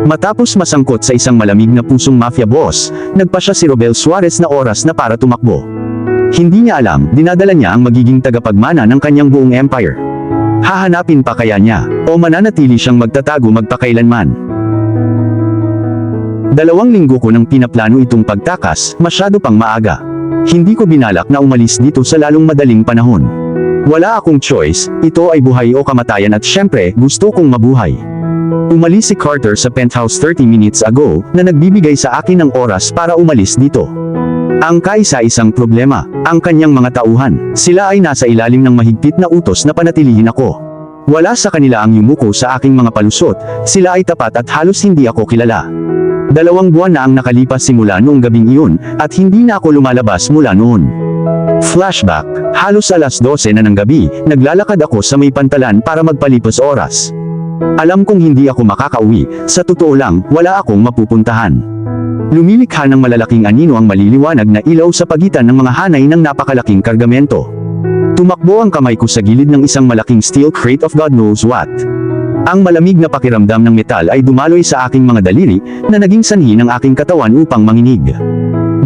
Matapos masangkot sa isang malamig na pusong mafia boss, nagpa siya si Robel Suarez na oras na para tumakbo. Hindi niya alam, dinadala niya ang magiging tagapagmana ng kanyang buong empire. Hahanapin pa kaya niya, o mananatili siyang magtatago magpakailanman? 2 linggo ko nang pinaplano itong pagtakas, masyado pang maaga. Hindi ko binalak na umalis dito sa lalong madaling panahon. Wala akong choice, ito ay buhay o kamatayan at syempre, gusto kong mabuhay. Umalis si Carter sa penthouse 30 minutes ago, na nagbibigay sa akin ng oras para umalis dito. Ang kaisa-isang problema, ang kanyang mga tauhan, sila ay nasa ilalim ng mahigpit na utos na panatilihin ako. Wala sa kanila ang yumuko sa aking mga palusot, sila ay tapat at halos hindi ako kilala. 2 buwan na ang nakalipas simula noong gabing iyon, at hindi na ako lumalabas mula noon. Flashback, halos alas 12 na ng gabi, naglalakad ako sa may pantalan para magpalipas oras. Alam kong hindi ako makakauwi, sa totoo lang, wala akong mapupuntahan. Lumilikha ng malalaking anino ang maliliwanag na ilaw sa pagitan ng mga hanay ng napakalaking kargamento. Tumakbo ang kamay ko sa gilid ng isang malaking steel crate of God knows what. Ang malamig na pakiramdam ng metal ay dumaloy sa aking mga daliri, na naging sanhi ng aking katawan upang manginig.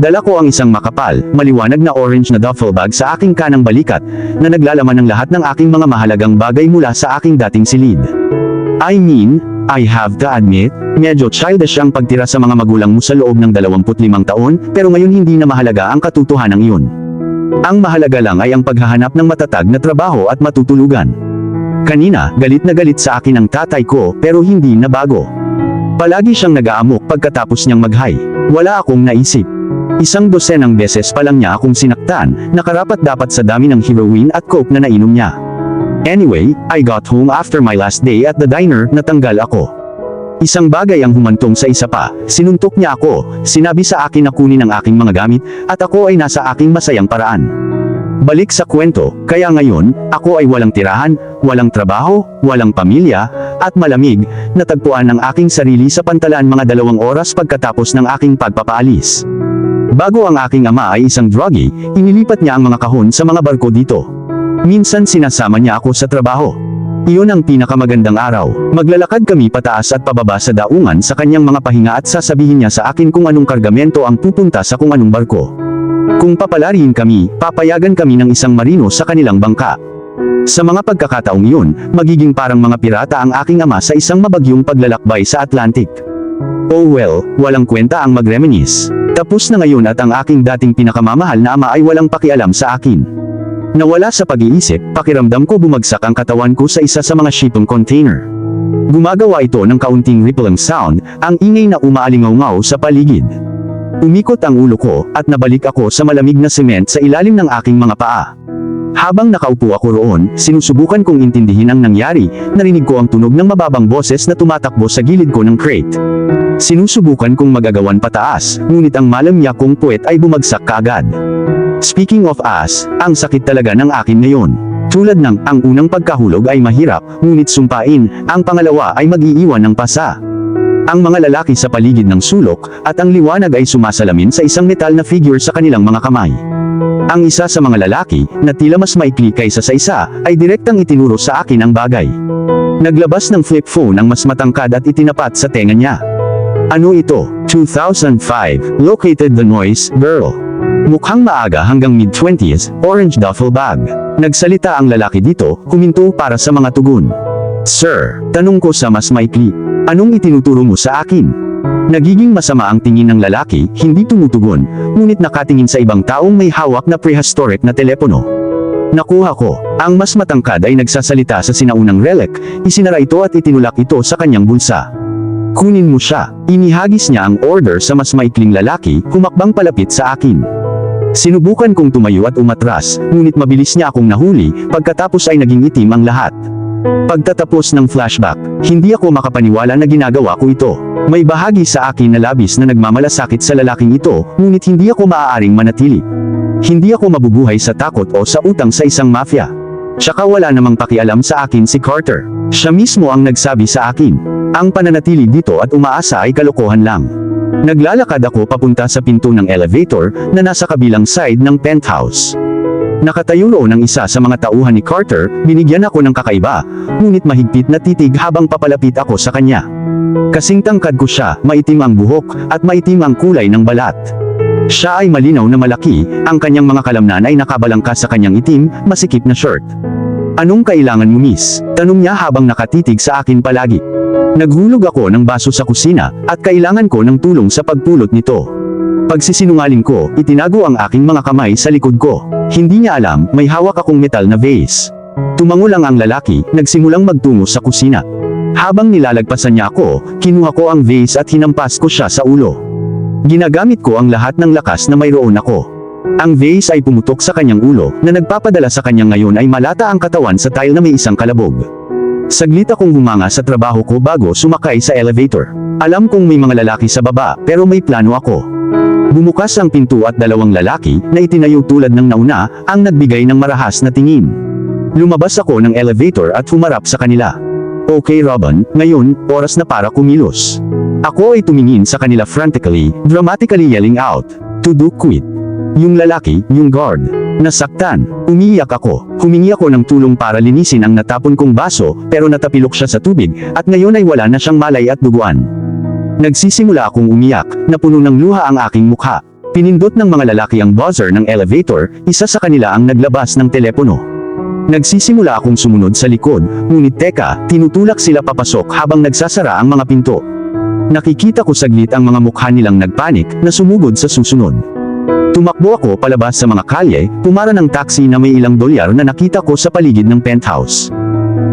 Dala ko ang isang makapal, maliwanag na orange na duffel bag sa aking kanang balikat, na naglalaman ng lahat ng aking mga mahalagang bagay mula sa aking dating silid. I have to admit, medyo childish ang pagtira sa mga magulang mo sa loob ng 25 taon, pero ngayon hindi na mahalaga ang katotohanan iyon. Ang mahalaga lang ay ang paghahanap ng matatag na trabaho at matutulugan. Kanina, galit na galit sa akin ang tatay ko, pero hindi na bago. Palagi siyang nag-aamok pagkatapos niyang mag-high. Wala akong naisip. 100 beses pa lang niya akong sinaktan, na karapat-dapat sa dami ng heroin at coke na nainom niya. Anyway, I got home after my last day at the diner, natanggal ako. Isang bagay ang humantong sa isa pa, sinuntok niya ako, sinabi sa akin na kunin ang aking mga gamit, at ako ay nasa aking masayang paraan. Balik sa kwento, kaya ngayon, ako ay walang tirahan, walang trabaho, walang pamilya, at malamig, natagpuan ang aking sarili sa pantalan mga 2 oras pagkatapos ng aking pagpapaalis. Bago ang aking ama ay isang druggie, inilipat niya ang mga kahon sa mga barko dito. Minsan sinasama niya ako sa trabaho. Iyon ang pinakamagandang araw. Maglalakad kami pataas at pababa sa daungan sa kanyang mga pahinga at sasabihin niya sa akin kung anong kargamento ang pupunta sa kung anong barko. Kung papalariin kami, papayagan kami ng isang marino sa kanilang bangka. Sa mga pagkakataong iyon, magiging parang mga pirata ang aking ama sa isang mabagyong paglalakbay sa Atlantic. Oh well, walang kwenta ang mag-reminisce. Tapos na ngayon at ang aking dating pinakamamahal na ama ay walang pakialam sa akin. Nawala sa pag-iisip, pakiramdam ko bumagsak ang katawan ko sa isa sa mga shipping container. Gumagawa ito ng kaunting rippling sound, ang ingay na umaalingaw-ngaw sa paligid. Umikot ang ulo ko, at nabalik ako sa malamig na sement sa ilalim ng aking mga paa. Habang nakaupo ako roon, sinusubukan kong intindihin ang nangyari, narinig ko ang tunog ng mababang boses na tumatakbo sa gilid ko ng crate. Sinusubukan kong magagawan pataas, ngunit ang malamya kong puwet ay bumagsak kaagad. Speaking of us, ang sakit talaga ng akin ngayon. Tulad ng, ang unang pagkahulog ay mahirap, ngunit sumpain, ang pangalawa ay mag-iiwan ng pasa. Ang mga lalaki sa paligid ng sulok, at ang liwanag ay sumasalamin sa isang metal na figure sa kanilang mga kamay. Ang isa sa mga lalaki, na tila mas maikli kaysa sa isa, ay direktang itinuro sa akin ang bagay. Naglabas ng flip phone ang mas matangkad at itinapat sa tenga niya. Ano ito? 2005, located the noise, girl. Mukhang maaga hanggang mid-20s, orange duffel bag. Nagsalita ang lalaki dito, huminto para sa mga tugon. Sir, tanong ko sa mas maikli, anong itinuturo mo sa akin? Nagiging masama ang tingin ng lalaki, hindi tumutugon, ngunit nakatingin sa ibang taong may hawak na prehistoric na telepono. Nakuha ko, ang mas matangkad ay nagsasalita sa sinaunang relic, isinara ito at itinulak ito sa kanyang bulsa. Kunin mo siya. Inihagis niya ang order sa mas maikling lalaki, humakbang palapit sa akin. Sinubukan kong tumayo at umatras, ngunit mabilis niya akong nahuli, pagkatapos ay naging itim ang lahat. Pagtatapos ng flashback, hindi ako makapaniwala na ginagawa ko ito. May bahagi sa akin na labis na nagmamalasakit sa lalaking ito, ngunit hindi ako maaaring manatili. Hindi ako mabubuhay sa takot o sa utang sa isang mafia. Tsaka wala namang pakialam sa akin si Carter. Siya mismo ang nagsabi sa akin. Ang pananatili dito at umaasa ay kalokohan lang. Naglalakad ako papunta sa pinto ng elevator na nasa kabilang side ng penthouse. Nakatayo roon ang isa sa mga tauhan ni Carter, binigyan ako ng kakaiba, ngunit mahigpit na titig habang papalapit ako sa kanya. Kasing tangkad ko siya, maitim ang buhok, at maitim ang kulay ng balat. Siya ay malinaw na malaki, ang kanyang mga kalamnan ay nakabalangkas sa kanyang itim, masikip na shirt. "Anong kailangan mo, miss?" tanong niya habang nakatitig sa akin palagi. Naghulog ako ng baso sa kusina, at kailangan ko ng tulong sa pagpulot nito. Pagsisinungaling ko, itinago ang aking mga kamay sa likod ko. Hindi niya alam, may hawak akong metal na vase. Tumango lang ang lalaki, nagsimulang magtungo sa kusina. Habang nilalagpasan niya ako, kinuha ko ang vase at hinampas ko siya sa ulo. Ginagamit ko ang lahat ng lakas na mayroon ako. Ang vase ay pumutok sa kanyang ulo, na nagpapadala sa kanya ngayon ay malata ang katawan sa tile na may isang kalabog. Saglit akong humanga sa trabaho ko bago sumakay sa elevator. Alam kong may mga lalaki sa baba, pero may plano ako. Bumukas ang pinto at dalawang lalaki, na itinayo tulad ng nauna, ang nagbigay ng marahas na tingin. Lumabas ako ng elevator at humarap sa kanila. "Okay Robin, ngayon, oras na para kumilos." Ako ay tumingin sa kanila frantically, dramatically yelling out, "To do quit." Yung lalaki, yung guard. Nasaktan. Umiiyak ako. Humingi ako ng tulong para linisin ang natapon kong baso, pero natapilok siya sa tubig, at ngayon ay wala na siyang malay at duguan. Nagsisimula akong umiyak, na puno ng luha ang aking mukha. Pinindot ng mga lalaki ang buzzer ng elevator, isa sa kanila ang naglabas ng telepono. Nagsisimula akong sumunod sa likod, ngunit teka, tinutulak sila papasok habang nagsasara ang mga pinto. Nakikita ko saglit ang mga mukha nilang nagpanik, na sumugod sa susunod. Tumakbo ako palabas sa mga kalye, pumara ng taxi na may ilang dolyar na nakita ko sa paligid ng penthouse.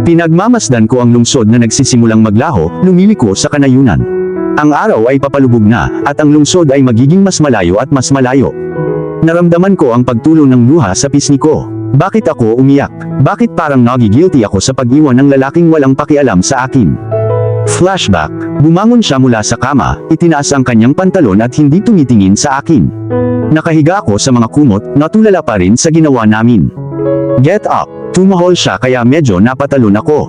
Pinagmamasdan ko ang lungsod na nagsisimulang maglaho, lumiliko sa kanayunan. Ang araw ay papalubog na, at ang lungsod ay magiging mas malayo at mas malayo. Naramdaman ko ang pagtulo ng luha sa pisngi ko. Bakit ako umiyak? Bakit parang nagigilty ako sa pag-iwan ng lalaking walang pakialam sa akin? Flashback. Bumangon siya mula sa kama, itinaas ang kanyang pantalon at hindi tumitingin sa akin. Nakahiga ako sa mga kumot, natulala pa rin sa ginawa namin. "Get up." Tumahol siya kaya medyo napatalon ako.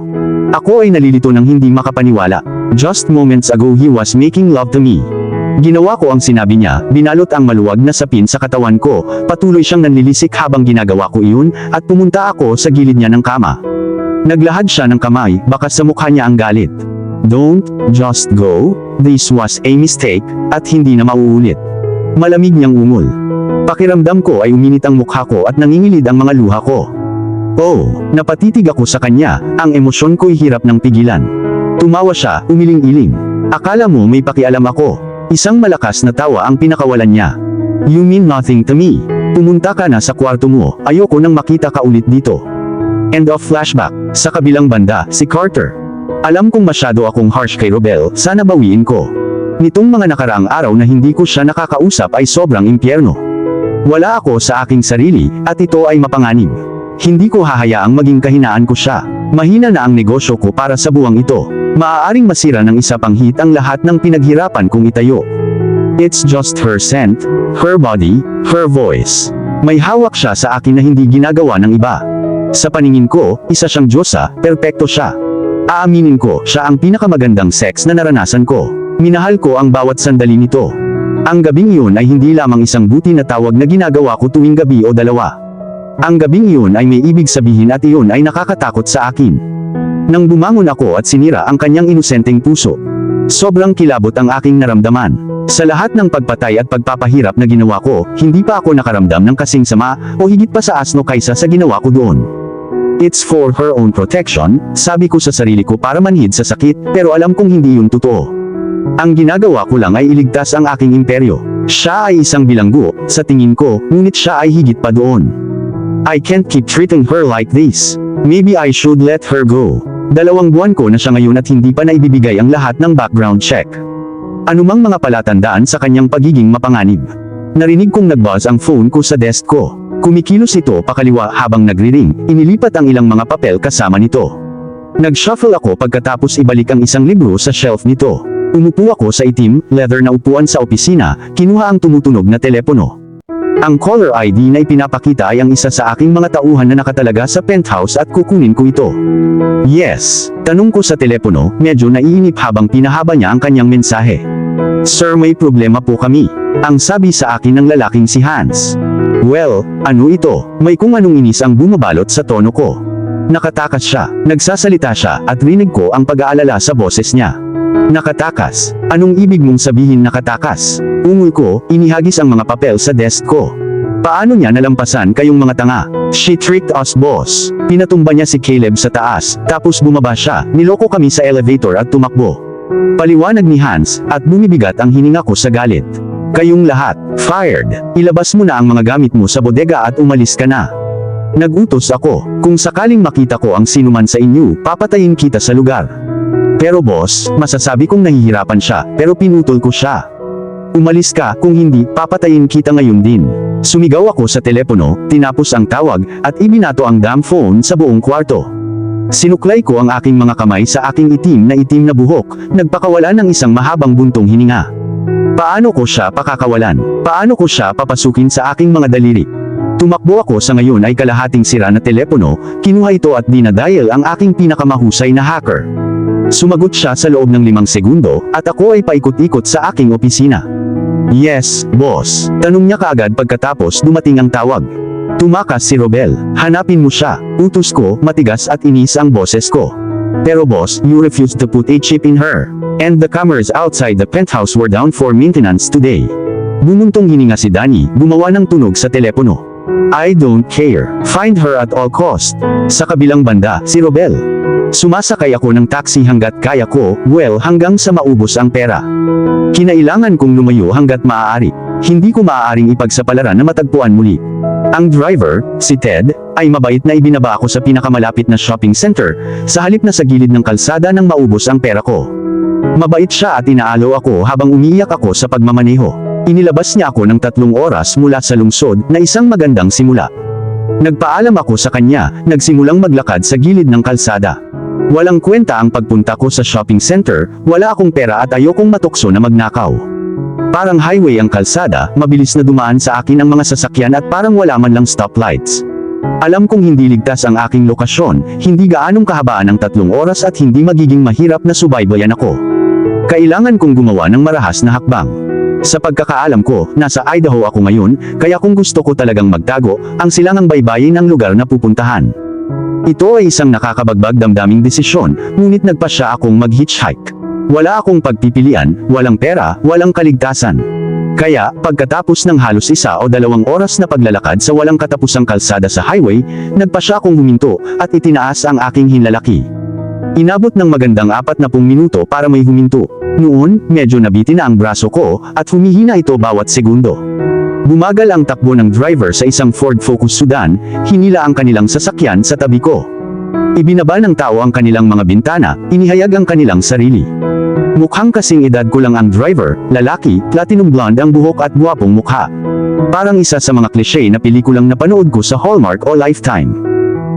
Ako ay nalilito ng hindi makapaniwala. Just moments ago he was making love to me. Ginawa ko ang sinabi niya, binalot ang maluwag na sapin sa katawan ko, patuloy siyang nanlilisik habang ginagawa ko iyon, at pumunta ako sa gilid niya ng kama. Naglahad siya ng kamay, baka sa mukha niya ang galit. "Don't, just go, this was a mistake, at hindi na mauulit." Malamig niyang ungol. Pakiramdam ko ay uminit ang mukha ko at nangingilid ang mga luha ko. Oh, napatitig ako sa kanya, ang emosyon ko'y hirap ng pigilan. Tumawa siya, umiling-iling. "Akala mo may pakialam ako?" Isang malakas na tawa ang pinakawalan niya. "You mean nothing to me. Pumunta ka na sa kwarto mo, ayoko nang makita ka ulit dito." End of flashback. Sa kabilang banda, si Carter. Alam kong masyado akong harsh kay Robel, sana bawiin ko. Nitong mga nakaraang araw na hindi ko siya nakakausap ay sobrang impyerno. Wala ako sa aking sarili, at ito ay mapanganib. Hindi ko hahayaang maging kahinaan ko siya. Mahina na ang negosyo ko para sa buwang ito. Maaaring masira ng isa pang hit ang lahat ng pinaghirapan kong itayo. It's just her scent, her body, her voice. May hawak siya sa akin na hindi ginagawa ng iba. Sa paningin ko, isa siyang diyosa, perpekto siya. Aaminin ko, siya ang pinakamagandang sex na naranasan ko. Minahal ko ang bawat sandali nito. Ang gabing iyon ay hindi lamang isang buti na tawag na ginagawa ko tuwing gabi o dalawa. Ang gabing iyon ay may ibig sabihin at iyon ay nakakatakot sa akin. Nang bumangon ako at sinira ang kanyang inosenteng puso, sobrang kilabot ang aking naramdaman. Sa lahat ng pagpatay at pagpapahirap na ginawa ko, hindi pa ako nakaramdam ng kasing sama, o higit pa sa asno kaysa sa ginawa ko doon. It's for her own protection, sabi ko sa sarili ko para manhid sa sakit, pero alam kong hindi yun totoo. Ang ginagawa ko lang ay iligtas ang aking imperyo. Siya ay isang bilanggo, sa tingin ko, ngunit siya ay higit pa doon. I can't keep treating her like this. Maybe I should let her go. 2 buwan ko na siya ngayon at hindi pa naibibigay ang lahat ng background check. Anumang mga palatandaan sa kanyang pagiging mapanganib. Narinig kong nag-buzz ang phone ko sa desk ko. Kumikilos ito pakaliwa habang nagri-ring, inilipat ang ilang mga papel kasama nito. Nag-shuffle ako pagkatapos ibalik ang isang libro sa shelf nito. Umupo ako sa itim, leather na upuan sa opisina, kinuha ang tumutunog na telepono. Ang caller ID na ipinapakita ay ang isa sa aking mga tauhan na nakatalaga sa penthouse at kukunin ko ito. Yes, tanong ko sa telepono, medyo naiinip habang pinahaba niya ang kanyang mensahe. "Sir, may problema po kami," ang sabi sa akin ng lalaking si Hans. Well, ano ito? May kung anong inis ang bumabalot sa tono ko. Nakatakas siya, nagsasalita siya, at rinig ko ang pag-aalala sa boses niya. Nakatakas. Anong ibig mong sabihin nakatakas? Ungol ko, inihagis ang mga papel sa desk ko. Paano niya nalampasan kayong mga tanga? She tricked us, boss. Pinatumba niya si Caleb sa taas, tapos bumaba siya, niloko kami sa elevator at tumakbo. Paliwanag ni Hans, at bumibigat ang hininga ko sa galit. Kayong lahat, fired. Ilabas mo na ang mga gamit mo sa bodega at umalis ka na. Nagutos ako, kung sakaling makita ko ang sinuman sa inyo, papatayin kita sa lugar. Pero boss, masasabi kong nahihirapan siya, pero pinutol ko siya. Umalis ka, kung hindi, papatayin kita ngayon din. Sumigaw ako sa telepono, tinapos ang tawag, at ibinato ang damn phone sa buong kwarto. Sinuklay ko ang aking mga kamay sa aking itim na buhok, nagpakawala ng isang mahabang buntong hininga. Paano ko siya pakakawalan? Paano ko siya papasukin sa aking mga daliri? Tumakbo ako sa ngayon ay kalahating sira na telepono, kinuha ito at dinadial ang aking pinakamahusay na hacker. Sumagot siya sa loob ng 5 segundo, at ako ay paikot-ikot sa aking opisina. Yes, boss. Tanong niya kaagad pagkatapos dumating ang tawag. Tumakas si Robel. Hanapin mo siya. Utos ko, matigas at inis ang boses ko. Pero boss, you refused to put a chip in her. And the cameras outside the penthouse were down for maintenance today. Bumuntong hininga si Danny, gumawa ng tunog sa telepono. I don't care. Find her at all cost. Sa kabilang banda, si Robel. Sumasakay ako ng taxi hanggat kaya ko, well, hanggang sa maubos ang pera. Kinailangan kong lumayo hanggat maaari. Hindi ko maaaring ipagsapalaran na matagpuan muli. Ang driver, si Ted, ay mabait na ibinaba ako sa pinakamalapit na shopping center, sa halip na sa gilid ng kalsada nang maubos ang pera ko. Mabait siya at inaalo ako habang umiiyak ako sa pagmamaneho. Inilabas niya ako ng 3 oras mula sa lungsod, na isang magandang simula. Nagpaalam ako sa kanya, nagsimulang maglakad sa gilid ng kalsada. Walang kwenta ang pagpunta ko sa shopping center, wala akong pera at ayokong matukso na magnakaw. Parang highway ang kalsada, mabilis na dumaan sa akin ang mga sasakyan at parang wala man lang stoplights. Alam kong hindi ligtas ang aking lokasyon, hindi gaanong kahabaan ng 3 oras at hindi magiging mahirap na subaybayan ako. Kailangan kong gumawa ng marahas na hakbang. Sa pagkakaalam ko, nasa Idaho ako ngayon, kaya kung gusto ko talagang magtago, ang silangang baybayin ang lugar na pupuntahan. Ito ay isang nakakabagbag damdaming desisyon, ngunit nagpasya akong mag-hitchhike. Wala akong pagpipilian, walang pera, walang kaligtasan. Kaya, pagkatapos ng halos 1 o 2 oras na paglalakad sa walang katapusang kalsada sa highway, nagpasya akong huminto, at itinaas ang aking hinlalaki. Inabot ng magandang 40 minuto para may huminto. Noon, medyo nabitin na ang braso ko, at humihina ito bawat segundo. Bumagal ang takbo ng driver sa isang Ford Focus sedan, hinila ang kanilang sasakyan sa tabi ko. Ibinaba ng tao ang kanilang mga bintana, inihayag ang kanilang sarili. Mukhang kasing edad ko lang ang driver, lalaki, platinum blonde ang buhok at guwapong mukha. Parang isa sa mga klise na pelikulang napanood ko sa Hallmark o Lifetime.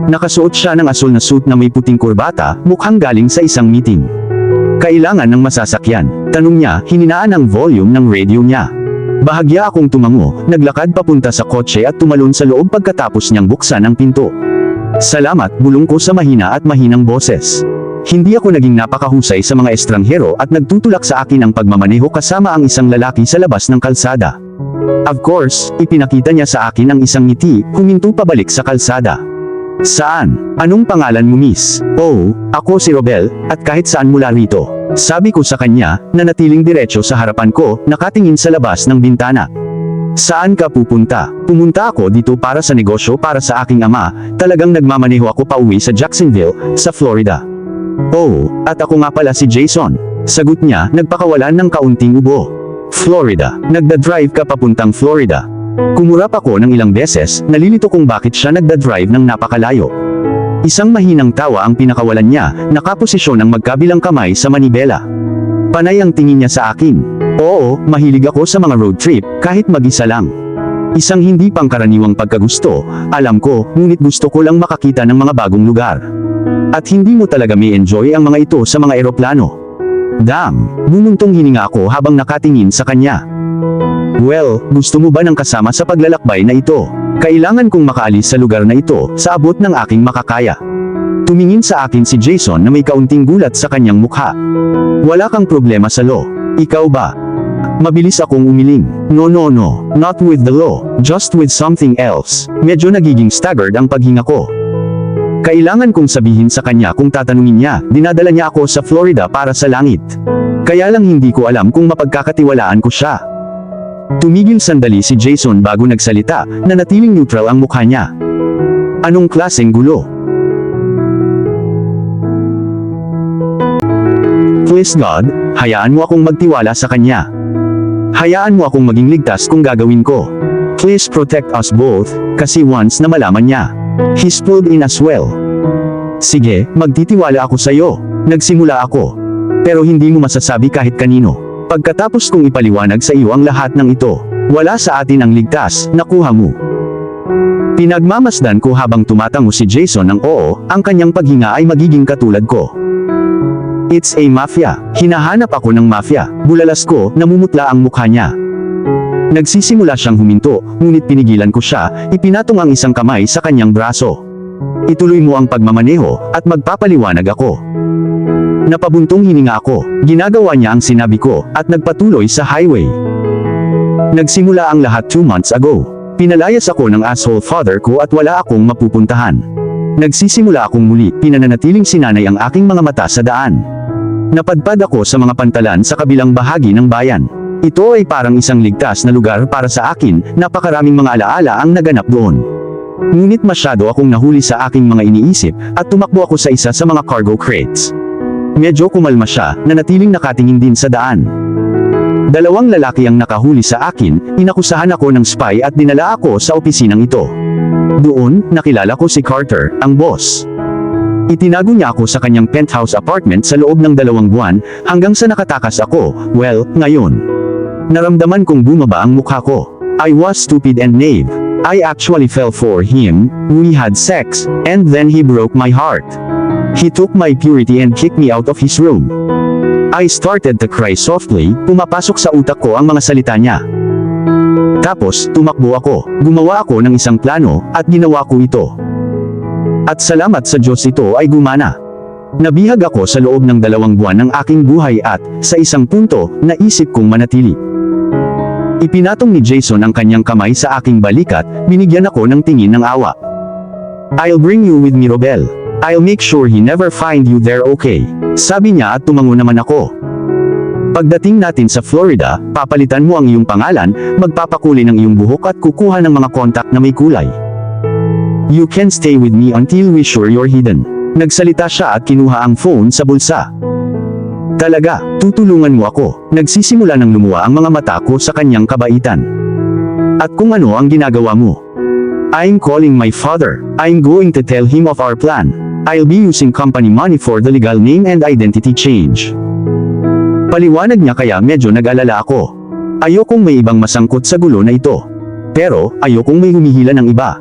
Nakasuot siya ng asul na suit na may puting kurbata, mukhang galing sa isang meeting. Kailangan ng masasakyan. Tanong niya, hininaan ang volume ng radio niya. Bahagya akong tumango, naglakad papunta sa kotse at tumalon sa loob pagkatapos niyang buksan ang pinto. Salamat, bulong ko sa mahina at mahinang boses. Hindi ako naging napakahusay sa mga estranghero at nagtutulak sa akin ang pagmamaneho kasama ang isang lalaki sa labas ng kalsada. Of course, ipinakita niya sa akin ang isang ngiti, huminto pabalik sa kalsada. Saan? Anong pangalan mo, miss? Oh, ako si Robel, at kahit saan mula rito. Sabi ko sa kanya, nanatiling diretso sa harapan ko, nakatingin sa labas ng bintana. Saan ka pupunta? Pumunta ako dito para sa negosyo para sa aking ama, talagang nagmamaneho ako pauwi sa Jacksonville, sa Florida. Oh, at ako nga pala si Jason. Sagot niya, nagpakawalan ng kaunting ubo. Florida. Nagda-drive ka papuntang Florida. Kumurap ako ng ilang beses, nalilito kung bakit siya nagda-drive ng napakalayo. Isang mahinang tawa ang pinakawalan niya, nakaposisyon ang magkabilang kamay sa manibela. Panay ang tingin niya sa akin. Oo, mahilig ako sa mga road trip, kahit mag-isa lang. Isang hindi pangkaraniwang pagkagusto, alam ko, ngunit gusto ko lang makakita ng mga bagong lugar. At hindi mo talaga may enjoy ang mga ito sa mga eroplano. Damn, bumuntong hininga ako habang nakatingin sa kanya. Well, gusto mo ba ng kasama sa paglalakbay na ito? Kailangan kong makaalis sa lugar na ito, sa abot ng aking makakaya. Tumingin sa akin si Jason na may kaunting gulat sa kanyang mukha. Wala kang problema sa law. Ikaw ba? Mabilis akong umiling. No, not with the law, just with something else. Medyo nagiging staggered ang paghinga ko. Kailangan kong sabihin sa kanya kung tatanungin niya, dinadala niya ako sa Florida para sa langit. Kaya lang hindi ko alam kung mapagkakatiwalaan ko siya. Tumigil sandali si Jason bago nagsalita, nanatiling neutral ang mukha niya. Anong klaseng gulo? Please God, hayaan mo akong magtiwala sa kanya. Hayaan mo akong maging ligtas kung gagawin ko. Please protect us both, kasi once na malaman niya, he's pulled in as well. Sige, magtitiwala ako sa iyo. Nagsimula ako. Pero hindi mo masasabi kahit kanino. Pagkatapos kong ipaliwanag sa iyo ang lahat ng ito, wala sa atin ang ligtas, nakuha mo. Pinagmamasdan ko habang tumatango si Jason ng oo, ang kanyang paghinga ay magiging katulad ko. It's a mafia. Hinahanap ako ng mafia. Bulalas ko, namumutla ang mukha niya. Nagsisimula siyang huminto, ngunit pinigilan ko siya, ipinatong ang isang kamay sa kanyang braso. Ituloy mo ang pagmamaneho, at magpapaliwanag ako. Napabuntong hininga ako, ginagawa niya ang sinabi ko, at nagpatuloy sa highway. Nagsimula ang lahat 2 months ago. Pinalayas ako ng asshole father ko at wala akong mapupuntahan. Nagsisimula akong muli, pinananatiling sinanay ang aking mga mata sa daan. Napadpad ako sa mga pantalan sa kabilang bahagi ng bayan. Ito ay parang isang ligtas na lugar para sa akin, napakaraming mga alaala ang naganap doon. Ngunit masyado akong nahuli sa aking mga iniisip, at tumakbo ako sa isa sa mga cargo crates. Medyo kumalma siya, nanatiling nakatingin din sa daan. 2 lalaki ang nakahuli sa akin, inakusahan ako ng spy at dinala ako sa opisinang ito. Doon, nakilala ko si Carter, ang boss. Itinago niya ako sa kanyang penthouse apartment sa loob ng 2 buwan, hanggang sa nakatakas ako, well, ngayon. Naramdaman kong bumaba ang mukha ko. I was stupid and naive. I actually fell for him, we had sex, and then he broke my heart. He took my purity and kicked me out of his room. I started to cry softly, pumapasok sa utak ko ang mga salita niya. Tapos, tumakbo ako, gumawa ako ng isang plano, at ginawa ko ito. At salamat sa Diyos ito ay gumana. Nabihag ako sa loob ng 2 buwan ng aking buhay at, sa isang punto, naisip kong manatili. Ipinatong ni Jason ang kanyang kamay sa aking balikat, binigyan ako ng tingin ng awa. I'll bring you with me, Robel. I'll make sure he never find you there, okay? Sabi niya at tumango naman ako. Pagdating natin sa Florida, papalitan mo ang iyong pangalan, magpapakulay ng iyong buhok at kukuha ng mga kontak na may kulay. You can stay with me until we're sure you're hidden. Nagsalita siya at kinuha ang phone sa bulsa. Talaga, tutulungan mo ako. Nagsisimula ng lumuwa ang mga mata ko sa kanyang kabaitan. At kung ano ang ginagawa mo? I'm calling my father. I'm going to tell him of our plan. I'll be using company money for the legal name and identity change. Paliwanag niya kaya medyo nag-alala ako. Ayokong may ibang masangkot sa gulo na ito. Pero, ayokong may humihila ng iba.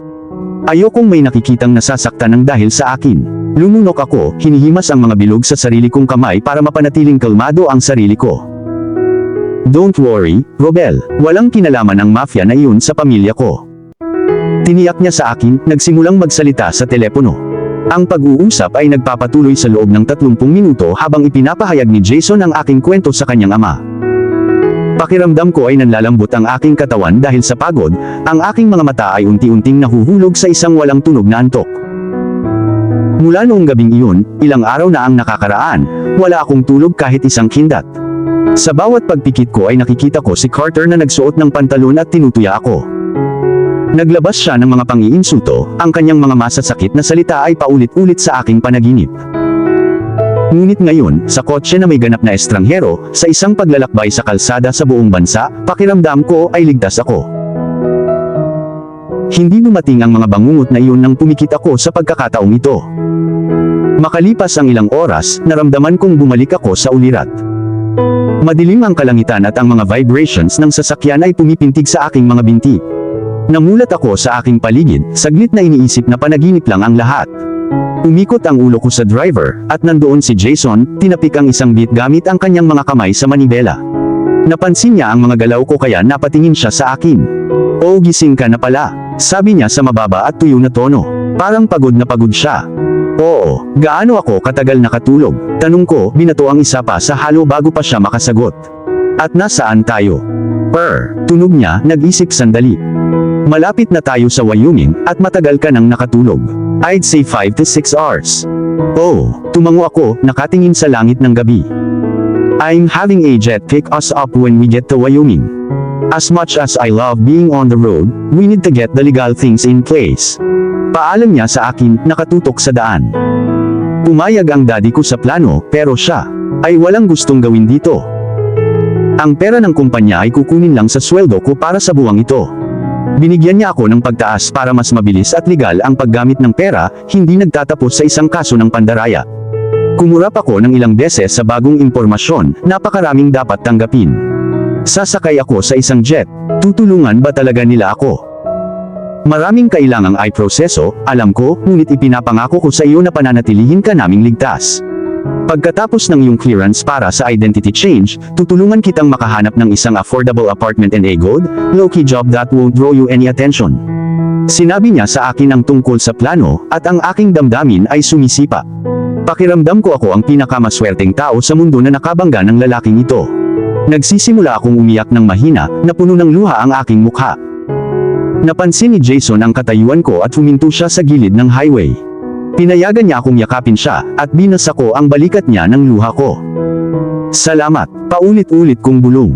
Ayokong may nakikitang nasasaktan ng dahil sa akin. Lumunok ako, hinihimas ang mga bilog sa sarili kong kamay para mapanatiling kalmado ang sarili ko. Don't worry, Robel, walang kinalaman ang mafia na iyon sa pamilya ko. Tiniyak niya sa akin, nagsimulang magsalita sa telepono. Ang pag-uusap ay nagpapatuloy sa loob ng 30 minuto habang ipinapahayag ni Jason ang aking kwento sa kanyang ama. Pakiramdam ko ay nanlalambot ang aking katawan dahil sa pagod, ang aking mga mata ay unti-unting nahuhulog sa isang walang tunog na antok. Mula noong gabing iyon, ilang araw na ang nakakaraan, wala akong tulog kahit isang kindat. Sa bawat pagpikit ko ay nakikita ko si Carter na nagsuot ng pantalon at tinutuya ako. Naglabas siya ng mga pang-iinsulto, ang kanyang mga masasakit na salita ay paulit-ulit sa aking panaginip. Ngunit ngayon, sa kotse na may ganap na estranghero, sa isang paglalakbay sa kalsada sa buong bansa, pakiramdam ko ay ligtas ako. Hindi dumating ang mga bangungot na iyon nang pumikit ako sa pagkakataong ito. Makalipas ang ilang oras, naramdaman kong bumalik ako sa ulirat. Madilim ang kalangitan at ang mga vibrations ng sasakyan ay pumipintig sa aking mga binti. Namulat ako sa aking paligid, saglit na iniisip na panaginip lang ang lahat. Umikot ang ulo ko sa driver, at nandoon si Jason, tinapik ang isang beat gamit ang kanyang mga kamay sa manibela. Napansin niya ang mga galaw ko kaya napatingin siya sa akin. Oh, gising ka na pala, sabi niya sa mababa at tuyo na tono. Parang pagod na pagod siya. Oo, gaano ako katagal nakatulog? Tanong ko, binato ang isa pa sa halo bago pa siya makasagot. At nasaan tayo? Tunog niya, nag-isip sandali. Malapit na tayo sa Wyoming, at matagal ka nang nakatulog. I'd say 5 to 6 hours. Oh, tumango ako, nakatingin sa langit ng gabi. I'm having a jet pick us up when we get to Wyoming. As much as I love being on the road, we need to get the legal things in place. Paalam niya sa akin, nakatutok sa daan. Pumayag ang daddy ko sa plano, pero siya ay walang gustong gawin dito. Ang pera ng kumpanya ay kukunin lang sa sweldo ko para sa buwang ito. Binigyan niya ako ng pagtaas para mas mabilis at legal ang paggamit ng pera, hindi nagtatapos sa isang kaso ng pandaraya. Kumurap ako ng ilang beses sa bagong impormasyon, napakaraming dapat tanggapin. Sasakay ako sa isang jet, tutulungan ba talaga nila ako? Maraming kailangang ay proseso, alam ko, ngunit ipinapangako ko sa iyo na pananatilihin ka naming ligtas. Pagkatapos ng iyong clearance para sa identity change, tutulungan kitang makahanap ng isang affordable apartment and a good, low-key job that won't draw you any attention. Sinabi niya sa akin ang tungkol sa plano, at ang aking damdamin ay sumisipa. Pakiramdam ko ako ang pinakamaswerteng tao sa mundo na nakabangga ng lalaking ito. Nagsisimula akong umiyak ng mahina, na puno ng luha ang aking mukha. Napansin ni Jason ang katayuan ko at huminto siya sa gilid ng highway. Pinayagan niya akong yakapin siya, at binasa ko ang balikat niya ng luha ko. Salamat, paulit-ulit kong bulong.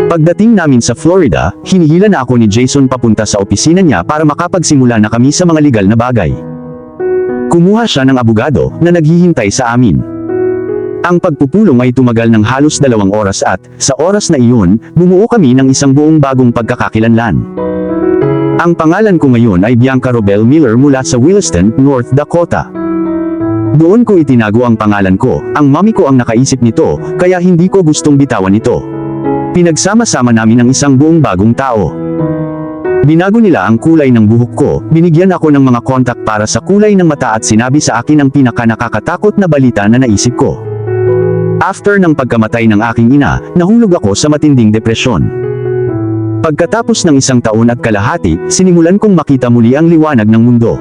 Pagdating namin sa Florida, hinihila na ako ni Jason papunta sa opisina niya para makapagsimula na kami sa mga legal na bagay. Kumuha siya ng abogado na naghihintay sa amin. Ang pagpupulong ay tumagal ng halos 2 oras at, sa oras na iyon, bumuo kami ng isang buong bagong pagkakakilanlan. Ang pangalan ko ngayon ay Bianca Robel Miller mula sa Williston, North Dakota. Doon ko itinago ang pangalan ko, ang mami ko ang nakaisip nito, kaya hindi ko gustong bitawan ito. Pinagsama-sama namin ang isang buong bagong tao. Binago nila ang kulay ng buhok ko, binigyan ako ng mga kontak para sa kulay ng mata at sinabi sa akin ang pinaka-nakakatakot na balita na naisip ko. After ng pagkamatay ng aking ina, nahulog ako sa matinding depresyon. Pagkatapos ng 1 taon at kalahati, sinimulan kong makita muli ang liwanag ng mundo.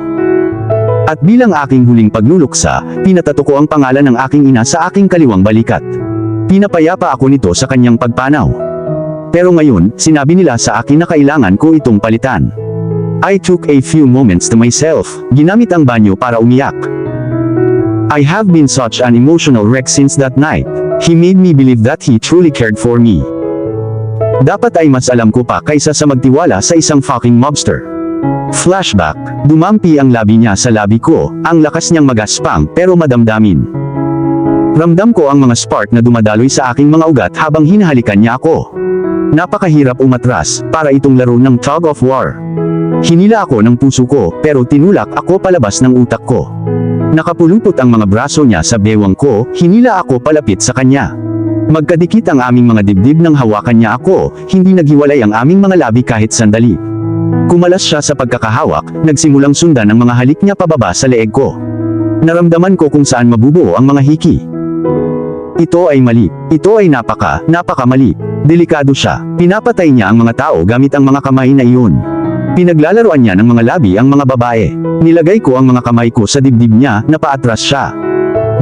At bilang aking huling pagluluksa, pinatato ko ang pangalan ng aking ina sa aking kaliwang balikat. Pinapayapa ako nito sa kanyang pagpanaw. Pero ngayon, sinabi nila sa akin na kailangan ko itong palitan. I took a few moments to myself, ginamit ang banyo para umiyak. I have been such an emotional wreck since that night. He made me believe that he truly cared for me. Dapat ay mas alam ko pa kaysa sa magtiwala sa isang fucking mobster. Flashback, dumampi ang labi niya sa labi ko, ang lakas niyang magaspang pero madamdamin. Ramdam ko ang mga spark na dumadaloy sa aking mga ugat habang hinahalikan niya ako. Napakahirap umatras, para itong laro ng tug of war. Hinila ako ng puso ko, pero tinulak ako palabas ng utak ko. Nakapulupot ang mga braso niya sa bewang ko, hinila ako palapit sa kanya. Magkadikit ang aming mga dibdib nang hawakan niya ako, hindi naghiwalay ang aming mga labi kahit sandali. Kumalas siya sa pagkakahawak, nagsimulang sundan ang mga halik niya pababa sa leeg ko. Naramdaman ko kung saan mabubuo ang mga hiki. Ito ay mali. Ito ay napaka mali. Delikado siya. Pinapatay niya ang mga tao gamit ang mga kamay na iyon. Pinaglalaroan niya ng mga labi ang mga babae. Nilagay ko ang mga kamay ko sa dibdib niya, na paatras siya.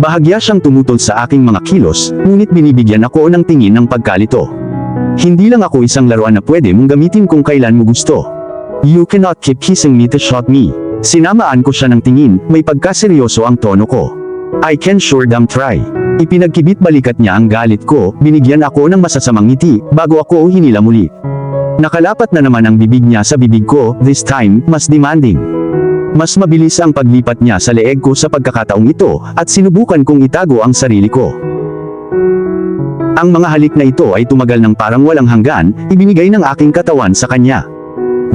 Bahagya siyang tumutol sa aking mga kilos, ngunit binibigyan ako ng tingin ng pagkalito. Hindi lang ako isang laruan na pwede mong gamitin kung kailan mo gusto. You cannot keep kissing me to shot me. Sinamaan ko siya ng tingin, may pagkaseryoso ang tono ko. I can sure damn try. Ipinagkibit balikat niya ang galit ko, binigyan ako ng masasamang ngiti, bago ako hinila muli. Nakalapat na naman ang bibig niya sa bibig ko, this time, mas demanding. Mas mabilis ang paglipat niya sa leeg ko sa pagkakataong ito, at sinubukan kong itago ang sarili ko. Ang mga halik na ito ay tumagal ng parang walang hanggan, ibinigay ng aking katawan sa kanya.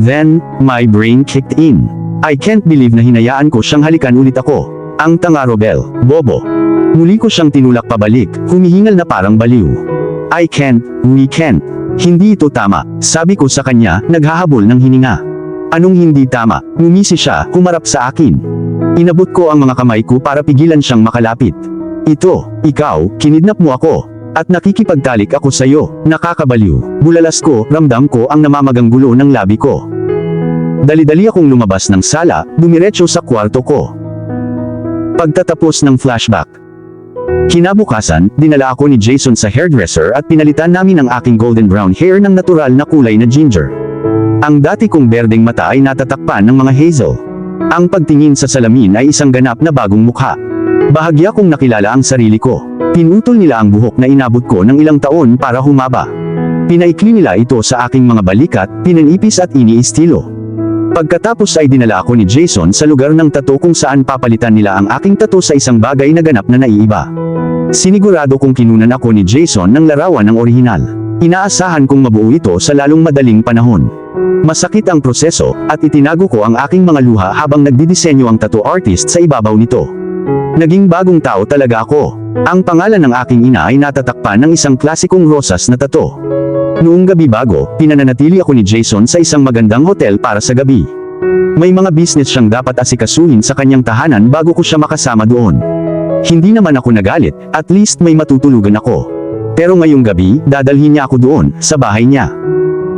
Then, my brain kicked in. I can't believe na hinayaan ko siyang halikan ulit ako. Ang tanga Robel, bobo. Muli ko siyang tinulak pabalik, humihingal na parang baliw. I can't, we can't. Hindi ito tama, sabi ko sa kanya, naghahabol ng hininga. Anong hindi tama? Ngumisi siya, humarap sa akin. Inabot ko ang mga kamay ko para pigilan siyang makalapit. Ikaw, kinidnap mo ako. At nakikipagtalik ako sa iyo, nakakabaliw. Bulalas ko, ramdam ko ang namamagang gulo ng labi ko. Dali-dali akong lumabas ng sala, dumiretso sa kwarto ko. Pagtatapos ng flashback. Kinabukasan, dinala ako ni Jason sa hairdresser at pinalitan namin ang aking golden brown hair ng natural na kulay na ginger. Ang dati kong berdeng mata ay natatakpan ng mga hazel. Ang pagtingin sa salamin ay isang ganap na bagong mukha. Bahagya kong nakilala ang sarili ko. Pinutol nila ang buhok na inabot ko ng ilang taon para humaba. Pinaikli nila ito sa aking mga balikat, pinanipis at iniistilo. Pagkatapos ay dinala ako ni Jason sa lugar ng tattoo kung saan papalitan nila ang aking tattoo sa isang bagay na ganap na naiiba. Sinigurado kong kinunan ako ni Jason ng larawan ng orihinal. Inaasahan kong mabuo ito sa lalong madaling panahon. Masakit ang proseso, at itinago ko ang aking mga luha habang nagdidisenyo ang tattoo artist sa ibabaw nito. Naging bagong tao talaga ako. Ang pangalan ng aking ina ay natatakpan ng isang klasikong rosas na tattoo. Noong gabi bago, pinananatili ako ni Jason sa isang magandang hotel para sa gabi. May mga business siyang dapat asikasuhin sa kanyang tahanan bago ko siya makasama doon. Hindi naman ako nagalit, at least may matutulugan ako. Pero ngayong gabi, dadalhin niya ako doon, sa bahay niya.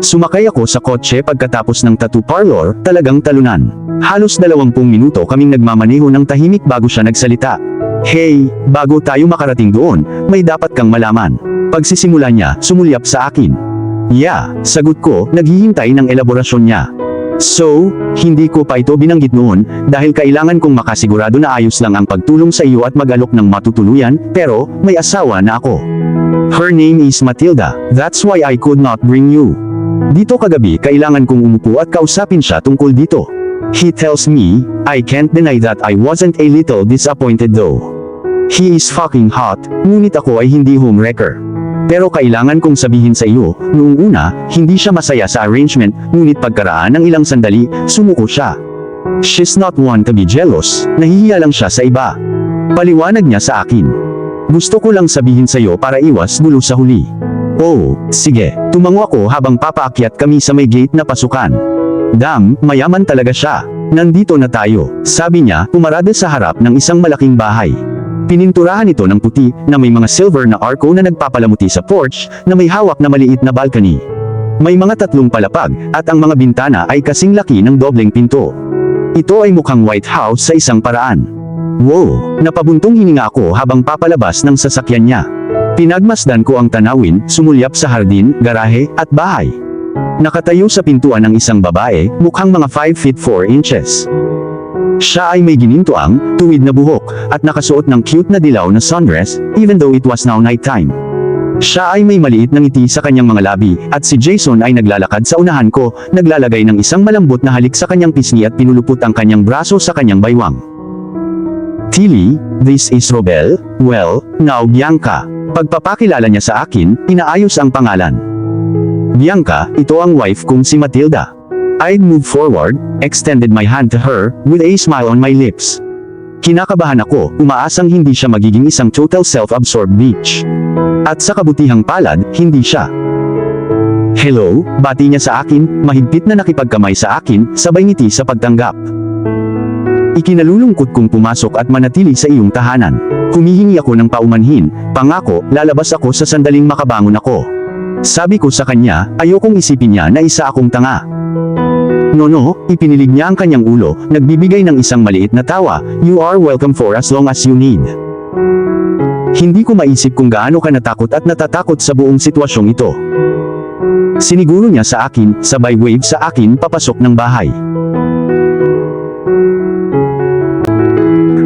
Sumakay ako sa kotse pagkatapos ng tattoo parlor, talagang talunan. Halos 20 minuto kaming nagmamaneho ng tahimik bago siya nagsalita. Hey, bago tayo makarating doon, may dapat kang malaman. Pagsisimula niya, sumulyap sa akin. Yeah, sagot ko, naghihintay ng elaborasyon niya. So, hindi ko pa ito binanggit noon, dahil kailangan kong makasigurado na ayos lang ang pagtulong sa iyo at mag-alok ng matutuluyan, pero, may asawa na ako. Her name is Matilda, that's why I could not bring you. Dito kagabi kailangan kong umupo at kausapin siya tungkol dito. He tells me, I can't deny that I wasn't a little disappointed though. He is fucking hot, ngunit ako ay hindi homewrecker. Pero kailangan kong sabihin sa iyo, noong una, hindi siya masaya sa arrangement, ngunit pagkaraan ng ilang sandali, sumuko siya. She's not one to be jealous, nahihiya lang siya sa iba. Paliwanag niya sa akin. Gusto ko lang sabihin sa iyo para iwas gulo sa huli. Oh, sige. Tumango ako habang papaakyat kami sa may gate na pasukan. Damn, mayaman talaga siya. Nandito na tayo, sabi niya, pumarada sa harap ng isang malaking bahay. Pininturahan ito ng puti, na may mga silver na arco na nagpapalamuti sa porch, na may hawak na maliit na balcony. May mga 3 palapag, at ang mga bintana ay kasing laki ng dobleng pinto. Ito ay mukhang White House sa isang paraan. Wow, napabuntong hininga ako habang papalabas ng sasakyan niya. Pinagmasdan ko ang tanawin, sumulyap sa hardin, garahe, at bahay. Nakatayo sa pintuan ng isang babae, mukhang mga 5 feet 4 inches. Siya ay may ginintuang, tuwid na buhok, at nakasuot ng cute na dilaw na sundress, even though it was now nighttime. Siya ay may maliit na ngiti sa kanyang mga labi, at si Jason ay naglalakad sa unahan ko, naglalagay ng isang malambot na halik sa kanyang pisngi at pinulupot ang kanyang braso sa kanyang baywang. Tilly, this is Robel, well, now Bianca. Pagpapakilala niya sa akin, inaayos ang pangalan. Bianca, ito ang wife kong si Matilda. I'd moved forward, extended my hand to her, with a smile on my lips. Kinakabahan ako, umaasang hindi siya magiging isang total self-absorbed bitch. At sa kabutihang palad, hindi siya. Hello, bati niya sa akin, mahigpit na nakipagkamay sa akin, sabay ngiti sa pagtanggap. Ikinalulungkot kong pumasok at manatili sa iyong tahanan. Humihingi ako ng paumanhin, pangako, lalabas ako sa sandaling makabangon ako. Sabi ko sa kanya, ayokong isipin niya na isa akong tanga. No, ipinilig niya ang kanyang ulo, nagbibigay ng isang maliit na tawa, you are welcome for as long as you need. Hindi ko maisip kung gaano ka natakot at natatakot sa buong sitwasyong ito. Siniguro niya sa akin, sabay wave sa akin papasok ng bahay.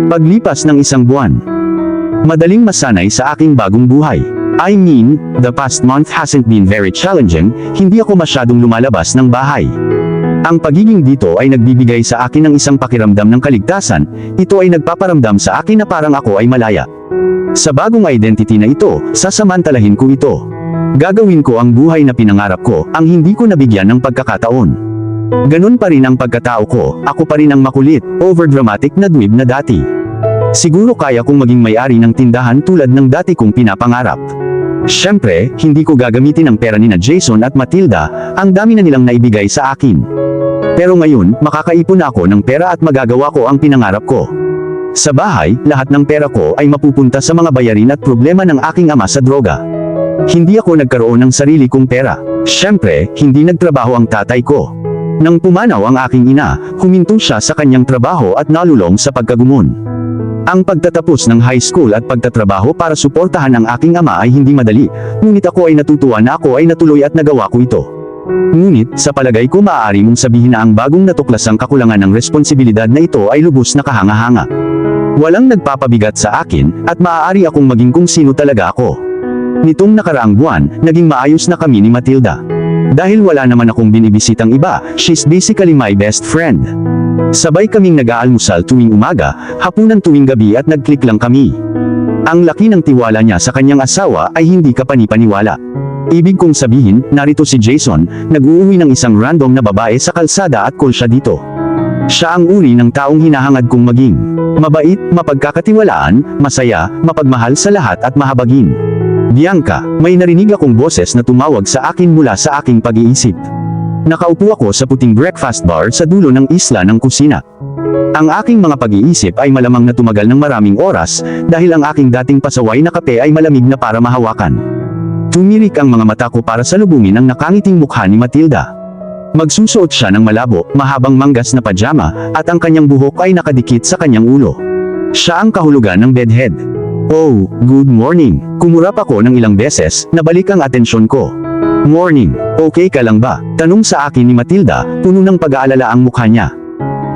Paglipas ng isang buwan, madaling masanay sa aking bagong buhay. I mean, the past month hasn't been very challenging, hindi ako masyadong lumalabas ng bahay. Ang pagiging dito ay nagbibigay sa akin ng isang pakiramdam ng kaligtasan, ito ay nagpaparamdam sa akin na parang ako ay malaya. Sa bagong identity na ito, sasamantalahin ko ito. Gagawin ko ang buhay na pinangarap ko, ang hindi ko nabigyan ng pagkakataon. Ganun pa rin ang pagkatao ko, ako pa rin ang makulit, overdramatic na dweeb na dati. Siguro kaya kong maging may-ari ng tindahan tulad ng dati kong pinapangarap. Siyempre, hindi ko gagamitin ang pera ni na Jason at Matilda, ang dami na nilang naibigay sa akin. Pero ngayon, makakaipon ako ng pera at magagawa ko ang pinangarap ko. Sa bahay, lahat ng pera ko ay mapupunta sa mga bayarin at problema ng aking ama sa droga. Hindi ako nagkaroon ng sarili kong pera. Siyempre, hindi nagtrabaho ang tatay ko. Nang pumanaw ang aking ina, huminto siya sa kanyang trabaho at nalulong sa pagkagumon. Ang pagtatapos ng high school at pagtatrabaho para suportahan ang aking ama ay hindi madali, ngunit ako ay natutuwa na ako ay natuloy at nagawa ko ito. Ngunit, sa palagay ko maaari mong sabihin na ang bagong natuklasang kakulangan ng responsibilidad na ito ay lubos na kahanga-hanga. Walang nagpapabigat sa akin, at maaari akong maging kung sino talaga ako. Nitong nakaraang buwan, naging maayos na kami ni Matilda. Dahil wala naman akong binibisitang iba, she's basically my best friend. Sabay kaming nag-aalmusal tuwing umaga, hapunan tuwing gabi at nag-click lang kami. Ang laki ng tiwala niya sa kanyang asawa ay hindi ka panipaniwala. Ibig kong sabihin, narito si Jason, nag-uuwi ng isang random na babae sa kalsada at call siya dito. Siya ang uri ng taong hinahangad kong maging. Mabait, mapagkakatiwalaan, masaya, mapagmahal sa lahat at mahabagin. Bianca, may narinig akong boses na tumawag sa akin mula sa aking pag-iisip. Nakaupo ako sa puting breakfast bar sa dulo ng isla ng kusina. Ang aking mga pag-iisip ay malamang na tumagal ng maraming oras, dahil ang aking dating pasaway na kape ay malamig na para mahawakan. Tumirik ang mga mata ko para salubungin ang nakangiting mukha ni Matilda. Magsusuot siya ng malabo, mahabang manggas na pajama, at ang kanyang buhok ay nakadikit sa kanyang ulo. Siya ang kahulugan ng bedhead. Oh, good morning. Kumurap ako ng ilang beses, nabalik ang atensyon ko. Morning, okay ka lang ba? Tanong sa akin ni Matilda, puno ng pag-aalala ang mukha niya.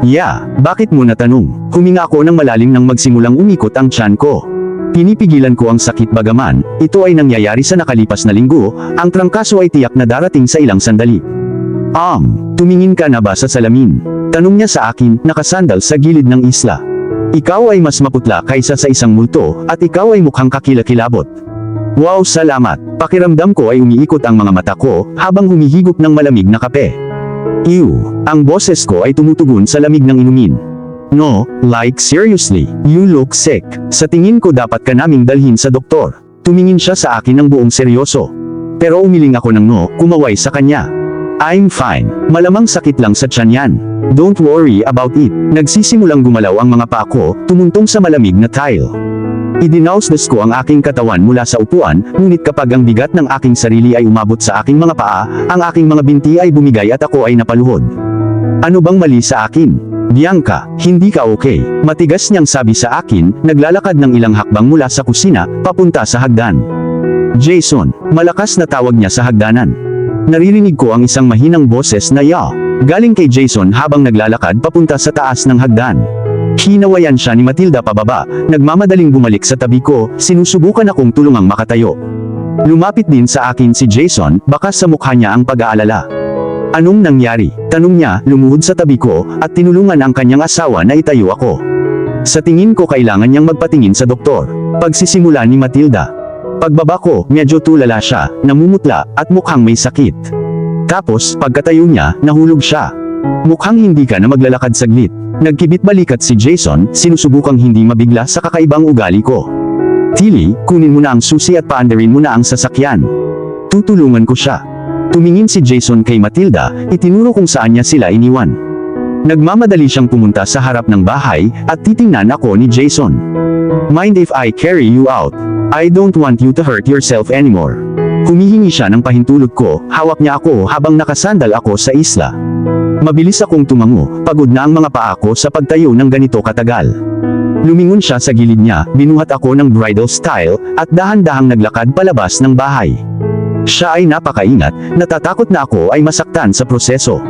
Yeah, bakit mo natanong? Huminga ako ng malalim nang magsimulang umikot ang tiyan ko. Pinipigilan ko ang sakit bagaman, ito ay nangyayari sa nakalipas na linggo, ang trangkaso ay tiyak na darating sa ilang sandali. Tumingin ka na ba sa salamin? Tanong niya sa akin, nakasandal sa gilid ng isla. Ikaw ay mas maputla kaysa sa isang multo, at ikaw ay mukhang kakilakilabot. Wow, salamat. Pakiramdam ko ay umiikot ang mga mata ko, habang humihigop ng malamig na kape. Ew, ang boses ko ay tumutugon sa lamig ng inumin. No, like seriously, you look sick. Sa tingin ko dapat ka naming dalhin sa doktor. Tumingin siya sa akin ng buong seryoso. Pero umiling ako ng no, kumaway sa kanya. I'm fine, malamang sakit lang sa tiyan yan. Don't worry about it. Nagsisimulang gumalaw ang mga paa ko, tumuntong sa malamig na tile. Idinausdos ko ang aking katawan mula sa upuan, ngunit kapag ang bigat ng aking sarili ay umabot sa aking mga paa, ang aking mga binti ay bumigay at ako ay napaluhod. Ano bang mali sa akin? Bianca, hindi ka okay. Matigas niyang sabi sa akin, naglalakad ng ilang hakbang mula sa kusina, papunta sa hagdan. Jason, malakas na tawag niya sa hagdanan. Naririnig ko ang isang mahinang boses na ya. Galing kay Jason habang naglalakad papunta sa taas ng hagdan. Hinawayan siya ni Matilda pababa, nagmamadaling bumalik sa tabi ko, sinusubukan akong tulungang makatayo. Lumapit din sa akin si Jason, baka sa mukha niya ang pag-aalala. Anong nangyari? Tanong niya, lumuhod sa tabi ko, at tinulungan ang kanyang asawa na itayo ako. Sa tingin ko kailangan niyang magpatingin sa doktor. Pagsisimula ni Matilda. Pagbaba ko, medyo tulala siya, namumutla, at mukhang may sakit. Tapos, pagkatayo niya, nahulog siya. Mukhang hindi ka na maglalakad saglit. Nagkibit balikat si Jason, sinusubukang hindi mabigla sa kakaibang ugali ko. Tilly, kunin mo na ang susi at paandarin mo na ang sasakyan. Tutulungan ko siya. Tumingin si Jason kay Matilda, itinuro kung saan niya sila iniwan. Nagmamadali siyang pumunta sa harap ng bahay, at titingnan ako ni Jason. Mind if I carry you out? I don't want you to hurt yourself anymore. Humihingi siya ng pahintulot ko, hawak niya ako habang nakasandal ako sa isla. Mabilis akong tumango, pagod na ang mga paa ko sa pagtayo ng ganito katagal. Lumingon siya sa gilid niya, binuhat ako ng bridal style, at dahan-dahang naglakad palabas ng bahay. Siya ay napakaingat, natatakot na ako ay masaktan sa proseso.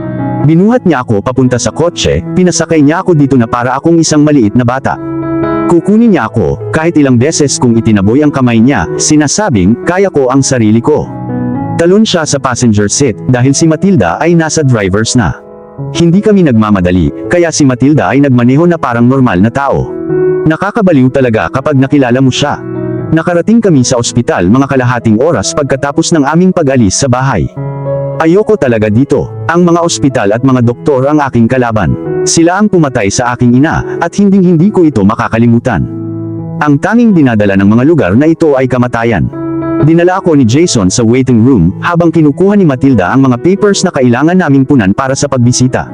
Binuhat niya ako papunta sa kotse, pinasakay niya ako dito na para akong isang maliit na bata. Kukunin niya ako, kahit ilang beses kung itinaboy ang kamay niya, sinasabing, kaya ko ang sarili ko. Talon siya sa passenger seat, dahil si Matilda ay nasa driver's na. Hindi kami nagmamadali, kaya si Matilda ay nagmaneho na parang normal na tao. Nakakabaliw talaga kapag nakilala mo siya. Nakarating kami sa ospital mga kalahating oras pagkatapos ng aming pag-alis sa bahay. Ayoko talaga dito. Ang mga ospital at mga doktor ang aking kalaban. Sila ang pumatay sa aking ina, at hinding-hindi ko ito makakalimutan. Ang tanging dinadala ng mga lugar na ito ay kamatayan. Dinala ako ni Jason sa waiting room, habang kinukuha ni Matilda ang mga papers na kailangan naming punan para sa pagbisita.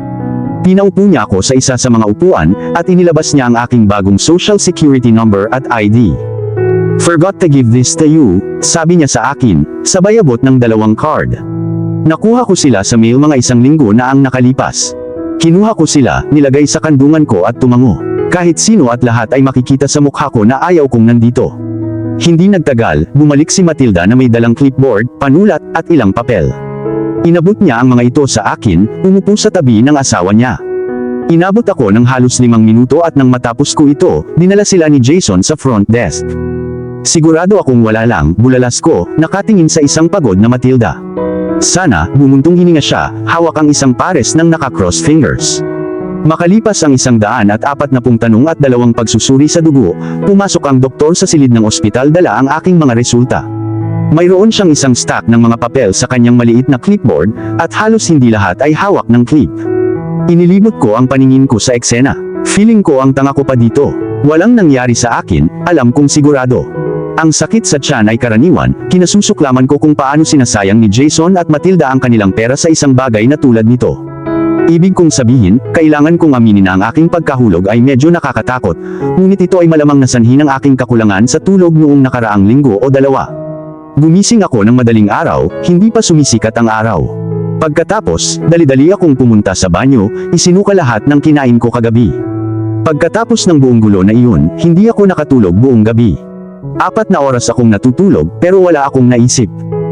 Pinaupo niya ako sa isa sa mga upuan, at inilabas niya ang aking bagong social security number at ID. Forgot to give this to you, sabi niya sa akin, sabay abot ng 2 card. Nakuha ko sila sa mail mga 1 linggo na ang nakalipas. Kinuha ko sila, nilagay sa kandungan ko at tumango. Kahit sino at lahat ay makikita sa mukha ko na ayaw kong nandito. Hindi nagtagal, bumalik si Matilda na may dalang clipboard, panulat, at ilang papel. Inabot niya ang mga ito sa akin, umupo sa tabi ng asawa niya. Inabot ako ng halos 5 minuto at nang matapos ko ito, dinala sila ni Jason sa front desk. Sigurado akong wala lang, bulalas ko, nakatingin sa isang pagod na Matilda. Sana, bumuntong hininga siya, hawak ang isang pares ng naka-cross fingers. Makalipas ang 140 tanong at 2 pagsusuri sa dugo, pumasok ang doktor sa silid ng ospital dala ang aking mga resulta. Mayroon siyang isang stack ng mga papel sa kanyang maliit na clipboard, at halos hindi lahat ay hawak ng clip. Inilibot ko ang paningin ko sa eksena. Feeling ko ang tanga ko pa dito. Walang nangyari sa akin, alam kong sigurado. Ang sakit sa tiyan ay karaniwan, kinasusuklaman ko kung paano sinasayang ni Jason at Matilda ang kanilang pera sa isang bagay na tulad nito. Ibig kong sabihin, kailangan kong aminin na ang aking pagkahulog ay medyo nakakatakot, ngunit ito ay malamang nasanhi ng aking kakulangan sa tulog noong nakaraang linggo o 2. Gumising ako ng madaling araw, hindi pa sumisikat ang araw. Pagkatapos, dali-dali akong pumunta sa banyo, isinuka lahat ng kinain ko kagabi. Pagkatapos ng buong gulo na iyon, hindi ako nakatulog buong gabi. 4 na oras akong natutulog, pero wala akong naisip.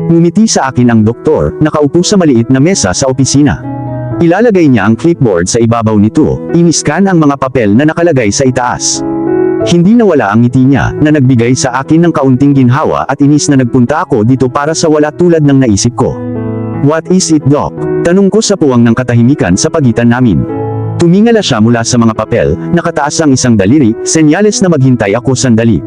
Ngumiti sa akin ang doktor, nakaupo sa maliit na mesa sa opisina. Ilalagay niya ang clipboard sa ibabaw nito, iniskan ang mga papel na nakalagay sa itaas. Hindi nawala ang ngiti niya, na nagbigay sa akin ng kaunting ginhawa at inis na nagpunta ako dito para sa wala tulad ng naisip ko. "What is it, Doc?" Tanong ko sa puwang ng katahimikan sa pagitan namin. Tumingala siya mula sa mga papel, nakataas ang isang daliri, senyales na maghintay ako sandali.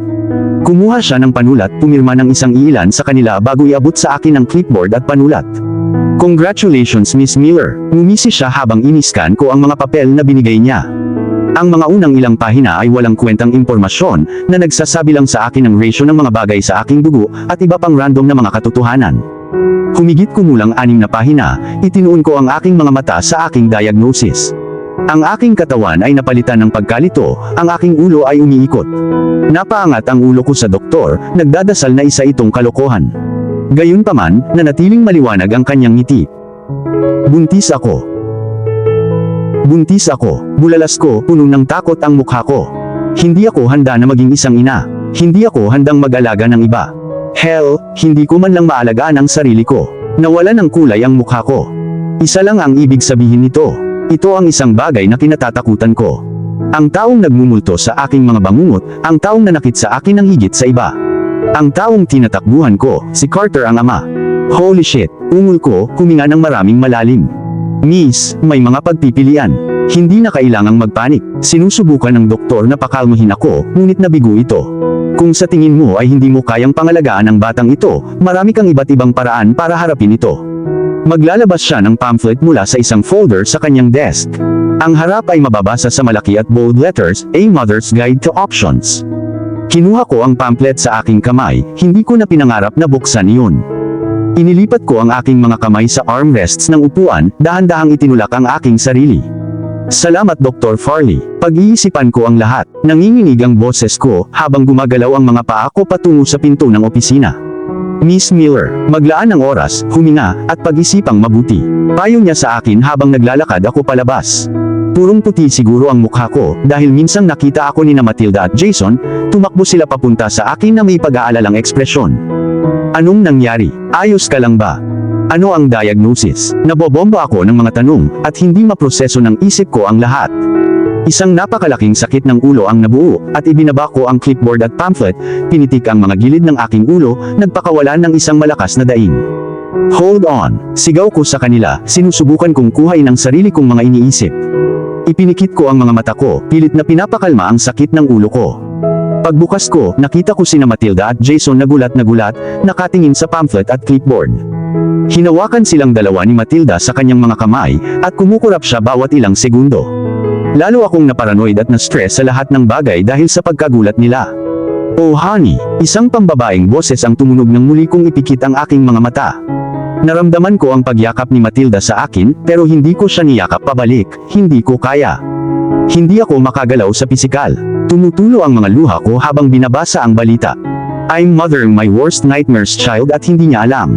Kumuha siya ng panulat, pumirma ng isang iilan sa kanila bago iabot sa akin ang clipboard at panulat. "Congratulations, Miss Miller." Ngumisi siya habang iniskan ko ang mga papel na binigay niya. Ang mga unang ilang pahina ay walang kwentang impormasyon, na nagsasabi lang sa akin ng ratio ng mga bagay sa aking dugo, at iba pang random na mga katotohanan. Humigit kumulang 6 na pahina, itinuon ko ang aking mga mata sa aking diagnosis. Ang aking katawan ay napalitan ng pagkalito, ang aking ulo ay umiikot. Napaangat ang ulo ko sa doktor, nagdadasal na isa itong kalokohan. Gayunpaman, nanatiling maliwanag ang kanyang ngiti. Buntis ako. Buntis ako, bulalas ko, puno ng takot ang mukha ko. Hindi ako handa na maging isang ina. Hindi ako handang mag-alaga ng iba. Hell, hindi ko man lang maalagaan ang sarili ko. Nawala ng kulay ang mukha ko. Isa lang ang ibig sabihin nito. Ito ang isang bagay na kinatatakutan ko. Ang taong nagmumulto sa aking mga bangungot, ang taong nanakit sa akin ng higit sa iba. Ang taong tinatakbuhan ko, si Carter ang ama. Holy shit, ungol ko, huminga ng maraming malalim. Miss, may mga pagpipilian. Hindi na kailangang magpanik. Sinusubukan ng doktor na pakalmahin ako, ngunit nabigo ito. Kung sa tingin mo ay hindi mo kayang pangalagaan ang batang ito, marami kang iba't ibang paraan para harapin ito. Maglalabas siya ng pamphlet mula sa isang folder sa kanyang desk. Ang harap ay mababasa sa malaki at bold letters, A Mother's Guide to Options. Kinuha ko ang pamphlet sa aking kamay, hindi ko na pinangarap na buksan iyon. Inilipat ko ang aking mga kamay sa armrests ng upuan, dahan-dahang itinulak ang aking sarili. "Salamat, Dr. Farley." Pag-iisipan ko ang lahat, nanginginig ang boses ko, habang gumagalaw ang mga paa ko patungo sa pinto ng opisina. "Miss Miller, maglaan ng oras, huminga, at pag-isipang mabuti." Payo niya sa akin habang naglalakad ako palabas. Purong puti siguro ang mukha ko, dahil minsang nakita ako ni Matilda at Jason, tumakbo sila papunta sa akin na may pag-aalalang ekspresyon. "Anong nangyari? Ayos ka lang ba? Ano ang diagnosis?" Nabobomba ako ng mga tanong, at hindi maproseso ng isip ko ang lahat. Isang napakalaking sakit ng ulo ang nabuo, at ibinaba ko ang clipboard at pamphlet, pinitik ang mga gilid ng aking ulo, nagpakawalan ng isang malakas na daing. "Hold on!" Sigaw ko sa kanila, sinusubukan kong kuhain ang sarili kong mga iniisip. Ipinikit ko ang mga mata ko, pilit na pinapakalma ang sakit ng ulo ko. Pagbukas ko, nakita ko sina Matilda at Jason na gulat, nakatingin sa pamphlet at clipboard. Hinawakan silang dalawa ni Matilda sa kanyang mga kamay, at kumukurap siya bawat ilang segundo. Lalo akong naparanoid at na-stress sa lahat ng bagay dahil sa pagkagulat nila. "Oh honey," isang pambabaeng boses ang tumunog nang muli kong ipikit ang aking mga mata. Naramdaman ko ang pagyakap ni Matilda sa akin, pero hindi ko siya niyakap pabalik, hindi ko kaya. Hindi ako makagalaw sa pisikal. Tumutulo ang mga luha ko habang binabasa ang balita. "I'm mothering my worst nightmares child," at hindi niya alam.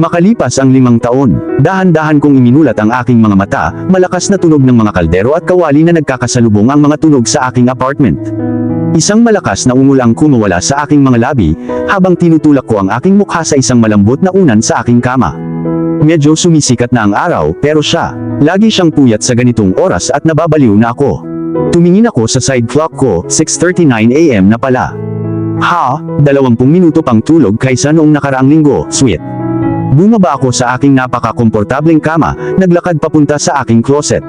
Makalipas ang 5 taon, dahan-dahan kong iminulat ang aking mga mata, malakas na tunog ng mga kaldero at kawali na nagkakasalubong ang mga tunog sa aking apartment. Isang malakas na ungol ang kumawala sa aking mga labi, habang tinutulak ko ang aking mukha sa isang malambot na unan sa aking kama. Medyo sumisikat na ang araw pero siya, lagi siyang puyat sa ganitong oras at nababaliw na ako. Tumingin ako sa side clock ko, 6:39 AM na pala. Ha, 20 minuto pang tulog kaysa noong nakaraang linggo, sweet. Bumaba ako sa aking napaka-komportableng kama, naglakad papunta sa aking closet.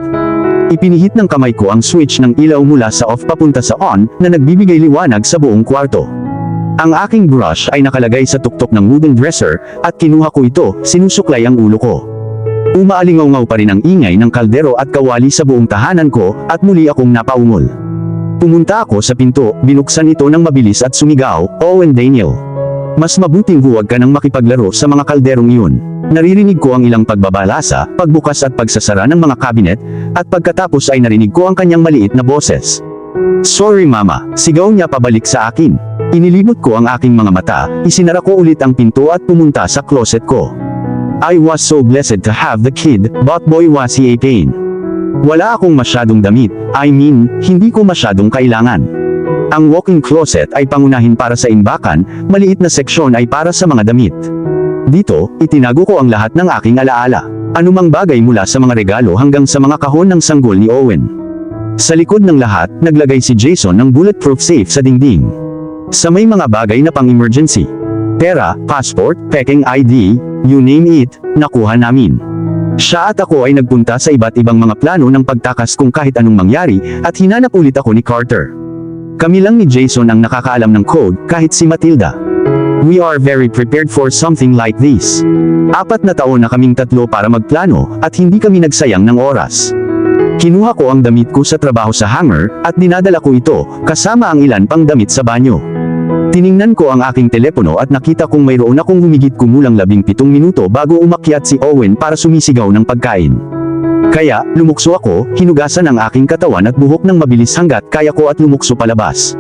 Ipinihit ng kamay ko ang switch ng ilaw mula sa off papunta sa on, na nagbibigay liwanag sa buong kwarto. Ang aking brush ay nakalagay sa tuktok ng wooden dresser, at kinuha ko ito, sinusuklay ang ulo ko. Umaalingaw-ngaw pa rin ang ingay ng kaldero at kawali sa buong tahanan ko, at muli akong napaungol. Pumunta ako sa pinto, binuksan ito ng mabilis at sumigaw, "Owen Daniel. Mas mabuting huwag ka nang makipaglaro sa mga kalderong iyon." Naririnig ko ang ilang pagbabalasa, pagbukas at pagsasara ng mga kabinet, at pagkatapos ay narinig ko ang kanyang maliit na boses. "Sorry mama," sigaw niya pabalik sa akin. Inilibot ko ang aking mga mata, isinara ko ulit ang pinto at pumunta sa closet ko. I was so blessed to have the kid, but boy was he a pain. Wala akong masyadong damit, hindi ko masyadong kailangan. Ang walk-in closet ay pangunahin para sa imbakan, maliit na seksyon ay para sa mga damit. Dito, itinago ko ang lahat ng aking alaala. Anumang bagay mula sa mga regalo hanggang sa mga kahon ng sanggol ni Owen. Sa likod ng lahat, naglagay si Jason ng bulletproof safe sa dingding. Sa may mga bagay na pang-emergency. Pera, passport, peking ID, you name it, nakuha namin. Siya at ako ay nagpunta sa iba't ibang mga plano ng pagtakas kung kahit anong mangyari, at hinanap ulit ako ni Carter. Kami lang ni Jason ang nakakaalam ng code, kahit si Matilda. We are very prepared for something like this. 4 na taon na kaming tatlo para magplano, at hindi kami nagsayang ng oras. Kinuha ko ang damit ko sa trabaho sa hanger, at dinadala ko ito, kasama ang ilan pang damit sa banyo. Tiningnan ko ang aking telepono at nakita kong mayroon akong humigit kumulang 17 minuto bago umakyat si Owen para sumisigaw ng pagkain. Kaya, lumukso ako, hinugasan ang aking katawan at buhok ng mabilis hanggat kaya ko at lumukso palabas.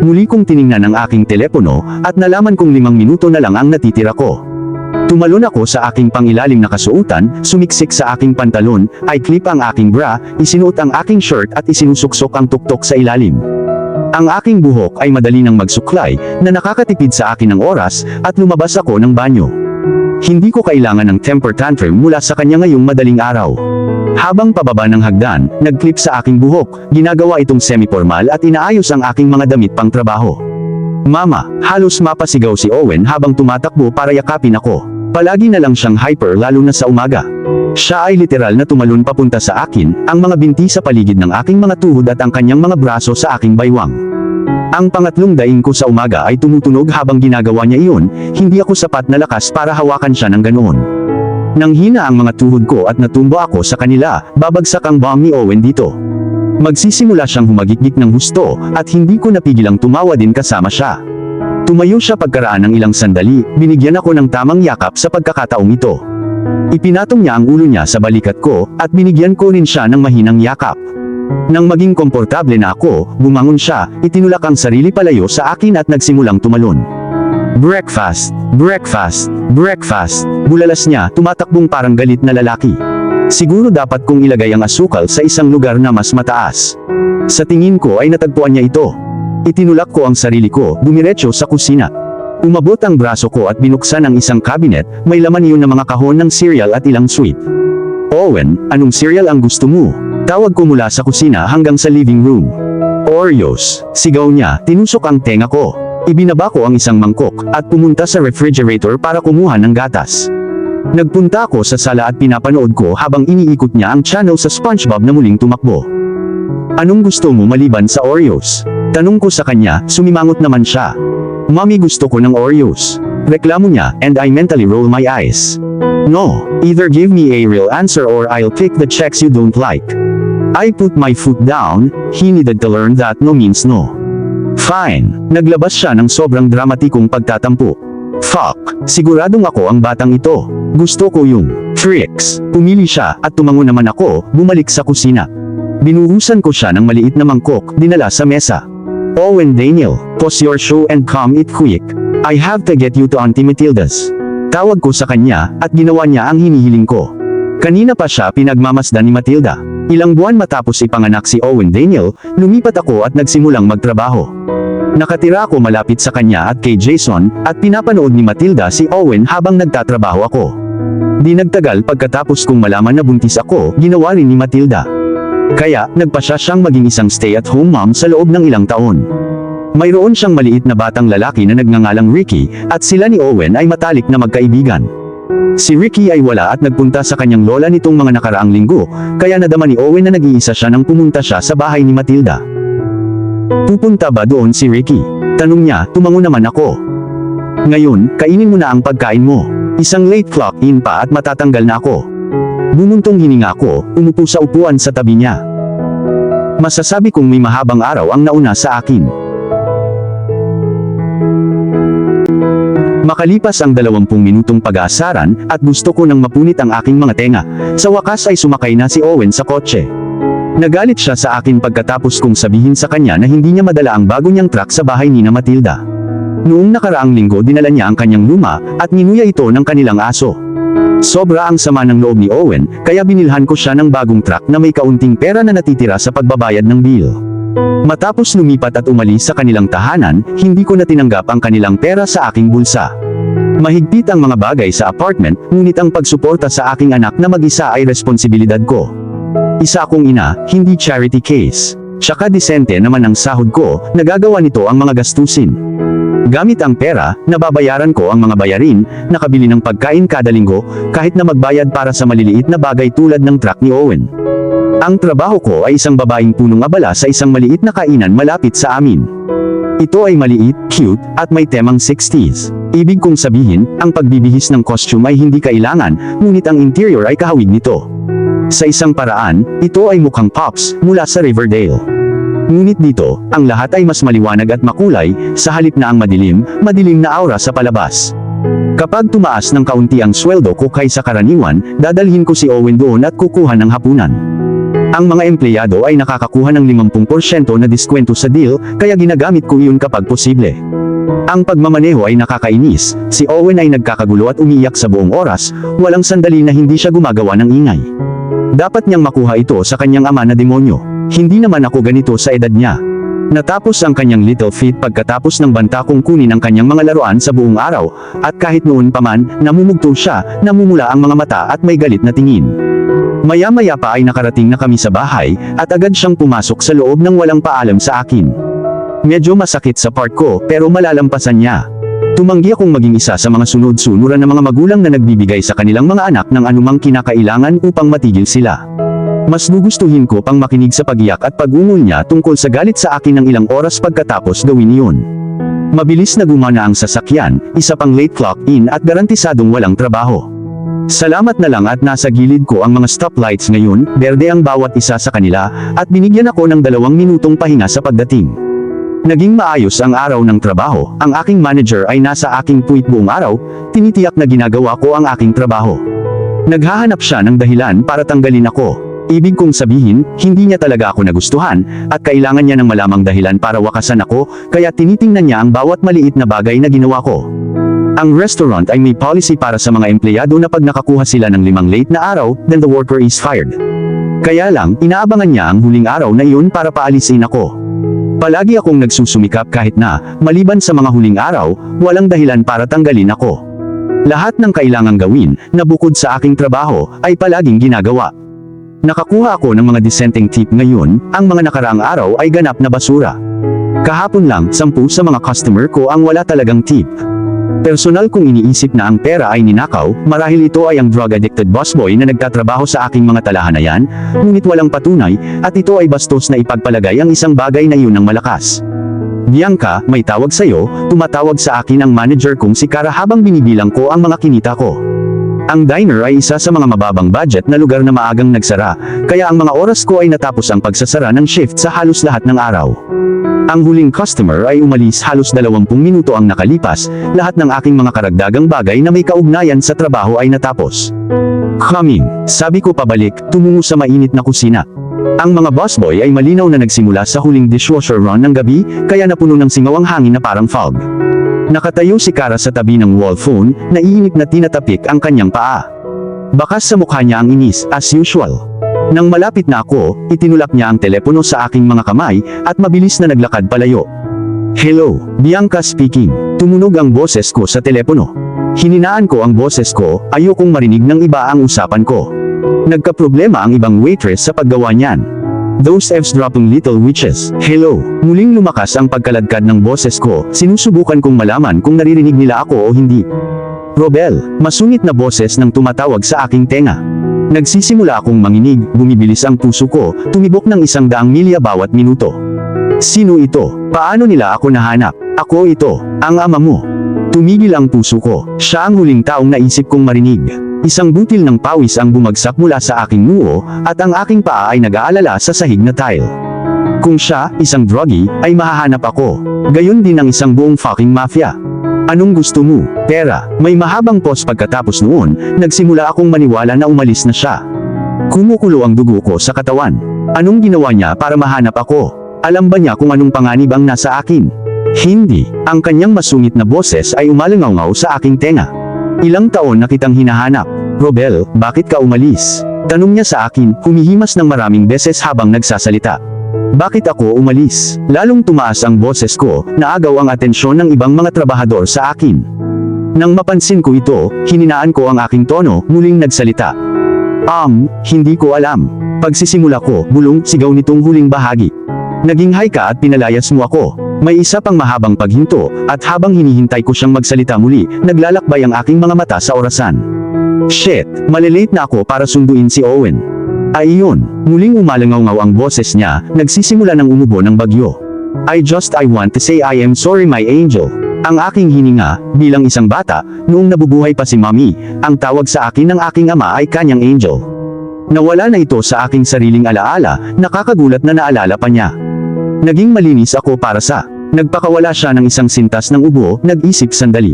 Muli kong tiningnan ang aking telepono, at nalaman kong 5 minuto na lang ang natitira ko. Tumalon ako sa aking pangilalim na kasuotan, sumiksik sa aking pantalon, ay clip ang aking bra, isinuot ang aking shirt at isinusuksok ang tuktok sa ilalim. Ang aking buhok ay madali nang magsuklay, na nakakatipid sa akin ng oras, at lumabas ako ng banyo. Hindi ko kailangan ng temper tantrum mula sa kanya ngayong madaling araw. Habang pababa ng hagdan, nagklip sa aking buhok, ginagawa itong semi-formal at inaayos ang aking mga damit pang trabaho. "Mama," halos mapasigaw si Owen habang tumatakbo para yakapin ako. Palagi na lang siyang hyper lalo na sa umaga. Siya ay literal na tumalon papunta sa akin, ang mga binti sa paligid ng aking mga tuhod at ang kanyang mga braso sa aking baywang. Ang pangatlong daing ko sa umaga ay tumutunog habang ginagawa niya iyon, hindi ako sapat na lakas para hawakan siya ng ganoon. Nanghina ang mga tuhod ko at natumba ako sa kanila, babagsak ang bomb ni Owen dito. Magsisimula siyang humagikik ng husto, at hindi ko napigilang tumawa din kasama siya. Tumayo siya pagkaraan ng ilang sandali, binigyan ako ng tamang yakap sa pagkakataong ito. Ipinatong niya ang ulo niya sa balikat ko, at binigyan ko rin siya ng mahinang yakap. Nang maging komportable na ako, bumangon siya, itinulak ang sarili palayo sa akin at nagsimulang tumalon. "Breakfast, breakfast, breakfast," bulalas niya, tumatakbong parang galit na lalaki. Siguro dapat kong ilagay ang asukal sa isang lugar na mas mataas. Sa tingin ko ay natagpuan niya ito. Itinulak ko ang sarili ko, dumiretso sa kusina. Umabot ang braso ko at binuksan ang isang cabinet, may laman iyon ng mga kahon ng cereal at ilang sweet. "Owen, anong cereal ang gusto mo?" Tawag ko mula sa kusina hanggang sa living room. "Oreos," sigaw niya, tinusok ang tenga ko. Ibinaba ko ang isang mangkok, at pumunta sa refrigerator para kumuha ng gatas. Nagpunta ako sa sala at pinapanood ko habang iniikot niya ang channel sa SpongeBob na muling tumakbo. "Anong gusto mo maliban sa Oreos?" Tanong ko sa kanya, sumimangot naman siya. "Mommy, gusto ko ng Oreos." Reklamo niya, and I mentally roll my eyes. "No, either give me a real answer or I'll pick the checks you don't like." I put my foot down, he needed to learn that no means no. "Fine." Naglabas siya ng sobrang dramatikong pagtatampo. "Fuck, siguradong ako ang batang ito. Gusto ko yung tricks." Pumili siya, at tumango naman ako, bumalik sa kusina. Binuhusan ko siya ng maliit na mangkok, dinala sa mesa. "Owen Daniel, pause your show and come eat quick. I have to get you to Auntie Matilda's." Tawag ko sa kanya, at ginawa niya ang hinihiling ko. Kanina pa siya pinagmamasdan ni Matilda. Ilang buwan matapos ipanganak si Owen Daniel, lumipat ako at nagsimulang magtrabaho. Nakatira ako malapit sa kanya at kay Jason, at pinapanood ni Matilda si Owen habang nagtatrabaho ako. Di nagtagal pagkatapos kong malaman na buntis ako, ginawa rin ni Matilda. Kaya, nagpasya siyang maging isang stay-at-home mom sa loob ng ilang taon. Mayroon siyang maliit na batang lalaki na nagngangalang Ricky, at sila ni Owen ay matalik na magkaibigan. Si Ricky ay wala at nagpunta sa kanyang lola nitong mga nakaraang linggo, kaya nadama ni Owen na nag-iisa siya nang pumunta siya sa bahay ni Matilda. Pupunta ba doon si Ricky? Tanong niya, tumango naman ako. Ngayon, kainin mo na ang pagkain mo. Isang late clock in pa at matatanggal na ako. Bumuntong hininga ako, umupo sa upuan sa tabi niya. Masasabi kong may mahabang araw ang nauna sa akin. Makalipas ang 20 minutong pag-aasaran, at gusto ko nang mapunit ang aking mga tenga, sa wakas ay sumakay na si Owen sa kotse. Nagalit siya sa akin pagkatapos kong sabihin sa kanya na hindi niya madala ang bago niyang truck sa bahay ni na Matilda. Noong nakaraang linggo dinala niya ang kanyang luma, at ninuya ito ng kanilang aso. Sobra ang sama ng loob ni Owen, kaya binilhan ko siya ng bagong truck na may kaunting pera na natitira sa pagbabayad ng bill. Matapos lumipat at umalis sa kanilang tahanan, hindi ko na tinanggap ang kanilang pera sa aking bulsa. Mahigpit ang mga bagay sa apartment, ngunit ang pagsuporta sa aking anak na mag-isa ay responsibilidad ko. Isa akong ina, hindi charity case. Tsaka disente naman ang sahod ko, nagagawa nito ang mga gastusin. Gamit ang pera, nababayaran ko ang mga bayarin, nakabili ng pagkain kada linggo, kahit na magbayad para sa maliliit na bagay tulad ng truck ni Owen. Ang trabaho ko ay isang babaeng punong abala sa isang maliit na kainan malapit sa amin. Ito ay maliit, cute, at may temang 60s. Ibig kong sabihin, ang pagbibihis ng costume ay hindi kailangan, ngunit ang interior ay kahawig nito. Sa isang paraan, ito ay mukhang Pops mula sa Riverdale. Ngunit dito, ang lahat ay mas maliwanag at makulay, sa halip na ang madilim na aura sa palabas. Kapag tumaas ng kaunti ang sweldo ko kaysa karaniwan, dadalhin ko si Owen doon at kukuha ng hapunan. Ang mga empleyado ay nakakakuha ng 50% na diskwento sa deal, kaya ginagamit ko iyon kapag posible. Ang pagmamaneho ay nakakainis, si Owen ay nagkakagulo at umiiyak sa buong oras, walang sandali na hindi siya gumagawa ng ingay. Dapat niyang makuha ito sa kanyang ama na demonyo. Hindi naman ako ganito sa edad niya. Natapos ang kanyang little feat pagkatapos ng banta kong kunin ang kanyang mga laruan sa buong araw, at kahit noon pa man, namumugto siya, namumula ang mga mata at may galit na tingin. Maya-maya pa ay nakarating na kami sa bahay, at agad siyang pumasok sa loob nang walang paalam sa akin. Medyo masakit sa part ko, pero malalampasan niya. Tumanggi akong maging isa sa mga sunod-sunuran ng mga magulang na nagbibigay sa kanilang mga anak ng anumang kinakailangan upang matigil sila. Mas gugustuhin ko pang makinig sa pagiyak at pag-ungol niya tungkol sa galit sa akin ng ilang oras pagkatapos gawin iyon. Mabilis na gumana ang sasakyan, isa pang late clock in at garantisadong walang trabaho. Salamat na lang at nasa gilid ko ang mga stoplights ngayon, berde ang bawat isa sa kanila, at binigyan ako ng 2 minutong pahinga sa pagdating. Naging maayos ang araw ng trabaho, ang aking manager ay nasa aking puwit buong araw, tinitiyak na ginagawa ko ang aking trabaho. Naghahanap siya ng dahilan para tanggalin ako. Ibig kong sabihin, hindi niya talaga ako nagustuhan, at kailangan niya ng malamang dahilan para wakasan ako, kaya tinitingnan niya ang bawat maliit na bagay na ginawa ko. Ang restaurant ay may policy para sa mga empleyado na pag nakakuha sila ng 5 late na araw, then the worker is fired. Kaya lang, inaabangan niya ang huling araw na iyon para paalisin ako. Palagi akong nagsusumikap kahit na, maliban sa mga huling araw, walang dahilan para tanggalin ako. Lahat ng kailangang gawin, na bukod sa aking trabaho, ay palaging ginagawa. Nakakuha ako ng mga disenteng tip ngayon, ang mga nakaraang araw ay ganap na basura. Kahapon lang, 10 sa mga customer ko ang wala talagang tip. Personal kong iniisip na ang pera ay ninakaw, marahil ito ay ang drug-addicted bossboy na nagtatrabaho sa aking mga talahanayan, ngunit walang patunay, at ito ay bastos na ipagpalagay ang isang bagay na iyon ng malakas. Bianca, may tawag sa'yo, tumatawag sa akin ang manager kong si Cara habang binibilang ko ang mga kinita ko. Ang diner ay isa sa mga mababang budget na lugar na maagang nagsara, kaya ang mga oras ko ay natapos ang pagsasara ng shift sa halos lahat ng araw. Ang huling customer ay umalis halos 20 minuto ang nakalipas, lahat ng aking mga karagdagang bagay na may kaugnayan sa trabaho ay natapos. Coming, sabi ko pabalik, tumungo sa mainit na kusina. Ang mga bossboy ay malinaw na nagsimula sa huling dishwasher run ng gabi, kaya napuno ng singaw ang hangin na parang fog. Nakatayo si Cara sa tabi ng wall phone, naiinip na tinatapik ang kanyang paa. Bakas sa mukha niya ang inis, as usual. Nang malapit na ako, itinulak niya ang telepono sa aking mga kamay, at mabilis na naglakad palayo. Hello, Bianca speaking. Tumunog ang boses ko sa telepono. Hininaan ko ang boses ko, ayokong marinig ng iba ang usapan ko. Nagkaproblema ang ibang waitress sa paggawa niyan. Those eavesdropping little witches. Hello. Muling lumakas ang pagkaladkad ng boses ko, sinusubukan kong malaman kung naririnig nila ako o hindi. Robel, masungit na boses nang tumatawag sa aking tenga. Nagsisimula akong manginig, bumibilis ang puso ko, tumibok ng 100 milya bawat minuto. Sino ito? Paano nila ako nahanap? Ako ito, ang ama mo. Tumigil ang puso ko, siya ang huling taong naisip kong marinig. Isang butil ng pawis ang bumagsak mula sa aking noo, at ang aking paa ay nag-aalala sa sahig na tile. Kung siya, isang druggie, ay mahahanap ako. Gayon din ang isang buong fucking mafia. Anong gusto mo? Pera. May mahabang pause pagkatapos noon, nagsimula akong maniwala na umalis na siya. Kumukulo ang dugo ko sa katawan. Anong ginawa niya para mahanap ako? Alam ba niya kung anong panganib ang nasa akin? Hindi. Ang kanyang masungit na boses ay umalangaw sa aking tenga. Ilang taon na kitang hinahanap. Robel, bakit ka umalis? Tanong niya sa akin, humihimas ng maraming beses habang nagsasalita. Bakit ako umalis? Lalong tumaas ang boses ko, naagaw ang atensyon ng ibang mga trabahador sa akin. Nang mapansin ko ito, hininaan ko ang aking tono, muling nagsalita. Hindi ko alam. Pagsisimula ko, bulong, sigaw nitong huling bahagi. Naging high ka at pinalayas mo ako. May isa pang mahabang paghinto, at habang hinihintay ko siyang magsalita muli, naglalakbay ang aking mga mata sa orasan. Shit, malilate na ako para sunduin si Owen. Ay iyon, muling umalangaw ang boses niya, nagsisimula ng umubo ng bagyo. I want to say I am sorry my angel. Ang aking hininga, bilang isang bata, noong nabubuhay pa si Mommy, ang tawag sa akin ng aking ama ay kanyang angel. Nawala na ito sa aking sariling alaala, nakakagulat na naalala pa niya. Naging malinis ako para sa, nagpakawala siya ng isang sintas ng ubo, nag-isip sandali.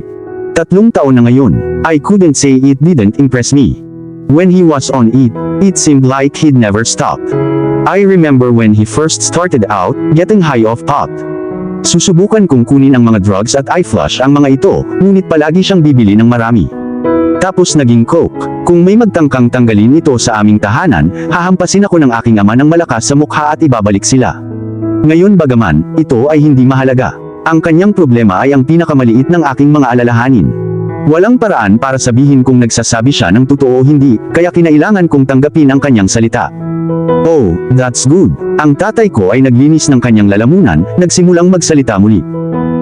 3 taon na ngayon, I couldn't say it didn't impress me. When he was on it, it seemed like he'd never stop. I remember when he first started out, getting high off pot. Susubukan kong kunin ang mga drugs at I-flush ang mga ito, ngunit palagi siyang bibili ng marami. Tapos naging coke. Kung may magtangkang tanggalin ito sa aming tahanan, hahampasin ako ng aking ama ng malakas sa mukha at ibabalik sila. Ngayon bagaman, ito ay hindi mahalaga. Ang kanyang problema ay ang pinakamaliit ng aking mga alalahanin. Walang paraan para sabihin kung nagsasabi siya ng totoo o hindi, kaya kinailangan kong tanggapin ang kanyang salita. Oh, that's good. Ang tatay ko ay naglinis ng kanyang lalamunan, nagsimulang magsalita muli.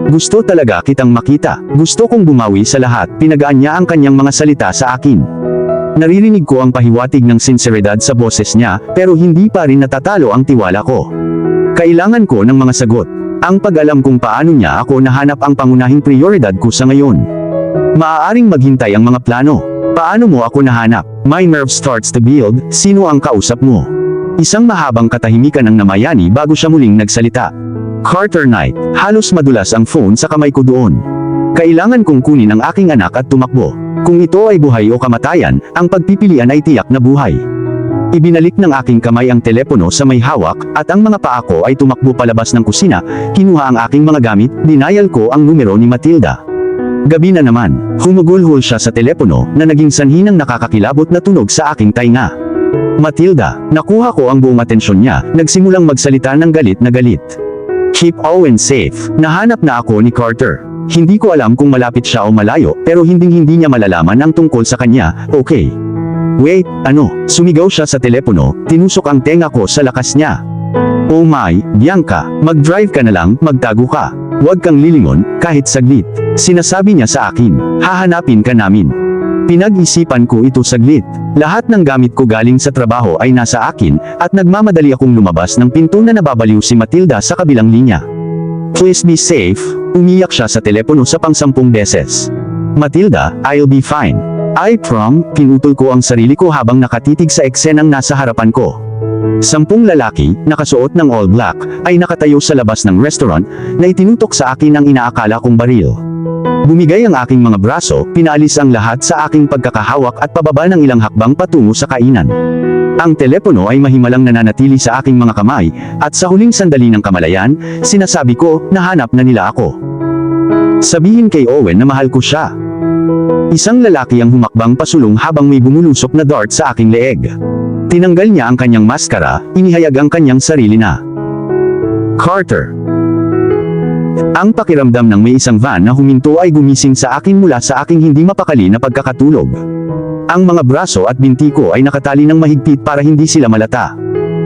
Gusto talaga kitang makita. Gusto kong bumawi sa lahat, pinagaan niya ang kanyang mga salita sa akin. Naririnig ko ang pahiwatig ng sinseridad sa boses niya, pero hindi pa rin natatalo ang tiwala ko. Kailangan ko ng mga sagot. Ang pag-alam kung paano niya ako nahanap ang pangunahing prioridad ko sa ngayon. Maaaring maghintay ang mga plano. Paano mo ako nahanap? My nerve starts to build. Sino ang kausap mo? Isang mahabang katahimikan ang namayani bago siya muling nagsalita. Carter Knight. Halos madulas ang phone sa kamay ko doon. Kailangan kong kunin ang aking anak at tumakbo. Kung ito ay buhay o kamatayan, ang pagpipilian ay tiyak na buhay. Ibinalik ng aking kamay ang telepono sa may hawak, at ang mga paa ko ay tumakbo palabas ng kusina, kinuha ang aking mga gamit, dinayal ko ang numero ni Matilda. Gabi na naman, humugulhol siya sa telepono, na naging sanhi ng nakakakilabot na tunog sa aking tainga. Matilda, nakuha ko ang buong atensyon niya, nagsimulang magsalita ng galit na galit. Keep Owen safe. Nahanap na ako ni Carter. Hindi ko alam kung malapit siya o malayo, pero hindi niya malalaman ang tungkol sa kanya, okay? Wait, ano? Sumigaw siya sa telepono, tinusok ang tenga ko sa lakas niya. Oh my, Bianca, mag-drive ka na lang, magtago ka. Huwag kang lilingon, kahit saglit. Sinasabi niya sa akin, hahanapin ka namin. Pinag-isipan ko ito saglit. Lahat ng gamit ko galing sa trabaho ay nasa akin, at nagmamadali akong lumabas ng pinto na nababaliw si Matilda sa kabilang linya. Please be safe, umiyak siya sa telepono sa pang-10 beses. Matilda, I'll be fine. I prom, pinutol ko ang sarili ko habang nakatitig sa eksenang nasa harapan ko. 10 lalaki, nakasuot ng all black, ay nakatayo sa labas ng restaurant, na itinutok sa akin ang inaakala kong baril. Bumigay ang aking mga braso, pinaalis ang lahat sa aking pagkakahawak at pababa ng ilang hakbang patungo sa kainan. Ang telepono ay mahimalang nananatili sa aking mga kamay, at sa huling sandali ng kamalayan, sinasabi ko, nahanap na nila ako. Sabihin kay Owen na mahal ko siya. Isang lalaki ang humakbang pasulong habang may bumulusok na dart sa aking leeg. Tinanggal niya ang kanyang maskara, inihayag ang kanyang sarili na Carter. Ang pakiramdam ng may isang van na huminto ay gumising sa akin mula sa aking hindi mapakali na pagkakatulog. Ang mga braso at binti ko ay nakatali ng mahigpit para hindi sila malata.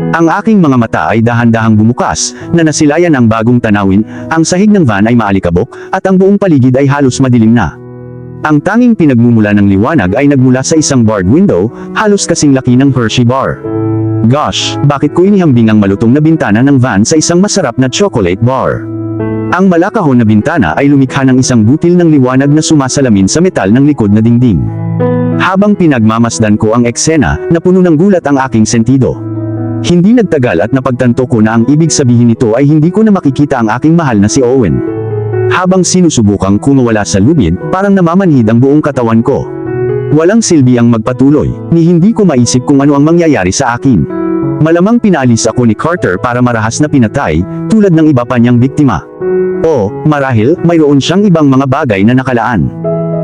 Ang aking mga mata ay dahan-dahang bumukas, na nasilayan ang bagong tanawin, ang sahig ng van ay maalikabok, at ang buong paligid ay halos madilim na. Ang tanging pinagmumula ng liwanag ay nagmula sa isang barred window, halos kasing laki ng Hershey bar. Gosh, bakit ko inihambing ang malutong na bintana ng van sa isang masarap na chocolate bar? Ang malakahon na bintana ay lumikha ng isang butil ng liwanag na sumasalamin sa metal ng likod na dingding. Habang pinagmamasdan ko ang eksena, napuno ng gulat ang aking sentido. Hindi nagtagal at napagtanto ko na ang ibig sabihin nito ay hindi ko na makikita ang aking mahal na si Owen. Habang sinusubukang kumawala sa lubid, parang namamanhid ang buong katawan ko. Walang silbi ang magpatuloy, ni hindi ko maisip kung ano ang mangyayari sa akin. Malamang pinaalis ako ni Carter para marahas na pinatay, tulad ng iba pa niyang biktima. O, marahil, mayroon siyang ibang mga bagay na nakalaan.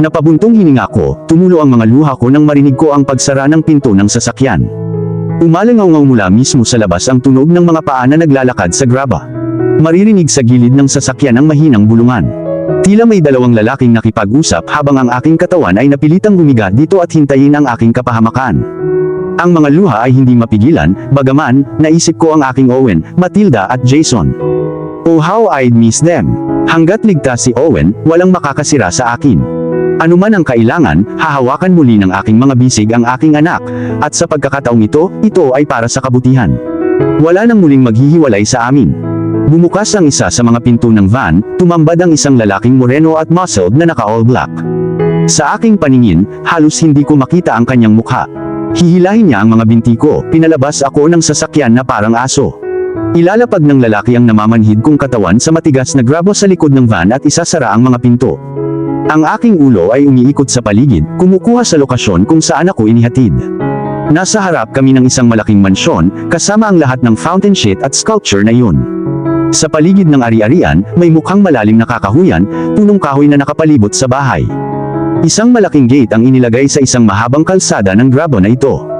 Napabuntong hininga ko, tumulo ang mga luha ko nang marinig ko ang pagsara ng pinto ng sasakyan. Umalangaw mula mismo sa labas ang tunog ng mga paa na naglalakad sa graba. Maririnig sa gilid ng sasakyan ang mahinang bulungan. Tila may dalawang lalaking nakipag-usap habang ang aking katawan ay napilitang humiga dito at hintayin ang aking kapahamakan. Ang mga luha ay hindi mapigilan, bagaman, naisip ko ang aking Owen, Matilda at Jason. Oh, how I'd miss them. Hanggat ligtas si Owen, walang makakasira sa akin. Ano man ang kailangan, hahawakan muli ng aking mga bisig ang aking anak, at sa pagkakataong ito ay para sa kabutihan. Wala nang muling maghihiwalay sa amin. Bumukas ang isa sa mga pinto ng van, tumambad ang isang lalaking moreno at muscled na naka-all black. Sa aking paningin, halos hindi ko makita ang kanyang mukha. Hihilahin niya ang mga binti ko, pinalabas ako ng sasakyan na parang aso. Ilalapag ng lalaki ang namamanhid kong katawan sa matigas na grabo sa likod ng van at isasara ang mga pinto. Ang aking ulo ay umiikot sa paligid, kumukuha sa lokasyon kung saan ako inihatid. Nasa harap kami ng isang malaking mansyon, kasama ang lahat ng fountain sheet at sculpture na iyon. Sa paligid ng ari-arian, may mukhang malalim na kakahuyan, punong kahoy na nakapalibot sa bahay. Isang malaking gate ang inilagay sa isang mahabang kalsada ng grabo na ito.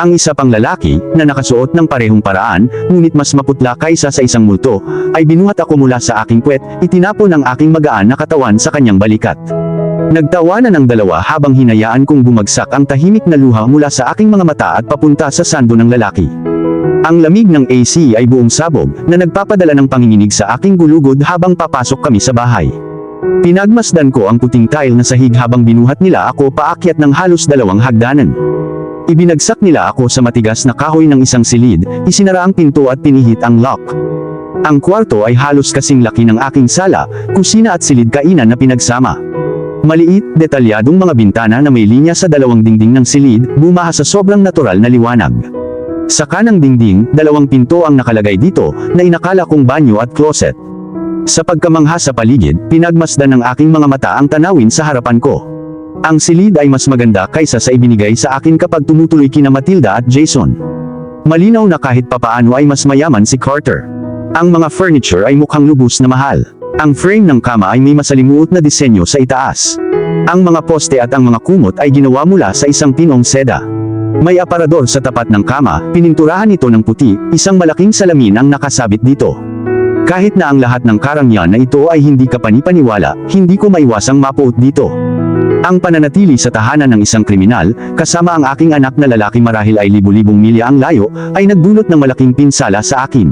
Ang isa pang lalaki, na nakasuot ng parehong paraan, ngunit mas maputla kaysa sa isang multo, ay binuhat ako mula sa aking puwet, itinapon ang aking magaan na katawan sa kanyang balikat. Nagtawanan ang dalawa habang hinayaan kong bumagsak ang tahimik na luha mula sa aking mga mata at papunta sa sando ng lalaki. Ang lamig ng AC ay buong sabog, na nagpapadala ng panginginig sa aking gulugod habang papasok kami sa bahay. Pinagmasdan ko ang puting tile na sahig habang binuhat nila ako paakyat ng halos 2 hagdanan. Ibinagsak nila ako sa matigas na kahoy ng isang silid, isinara ang pinto at pinihit ang lock. Ang kwarto ay halos kasing laki ng aking sala, kusina at silid kainan na pinagsama. Maliit, detalyadong mga bintana na may linya sa 2 dingding ng silid, bumaha sa sobrang natural na liwanag. Sa kanang dingding, 2 pinto ang nakalagay dito, na inakala kong banyo at closet. Sa pagkamangha sa paligid, pinagmasdan ng aking mga mata ang tanawin sa harapan ko. Ang silid ay mas maganda kaysa sa ibinigay sa akin kapag tumutuloy kina Matilda at Jason. Malinaw na kahit papaano ay mas mayaman si Carter. Ang mga furniture ay mukhang lubos na mahal. Ang frame ng kama ay may masalimuot na disenyo sa itaas. Ang mga poste at ang mga kumot ay ginawa mula sa isang pinong seda. May aparador sa tapat ng kama, pininturahan ito ng puti, isang malaking salamin ang nakasabit dito. Kahit na ang lahat ng karangyan na ito ay hindi kapanipaniwala, hindi ko maiwasang mapuot dito. Ang pananatili sa tahanan ng isang kriminal, kasama ang aking anak na lalaki marahil ay libu-libong milya ang layo, ay nagdulot ng malaking pinsala sa akin.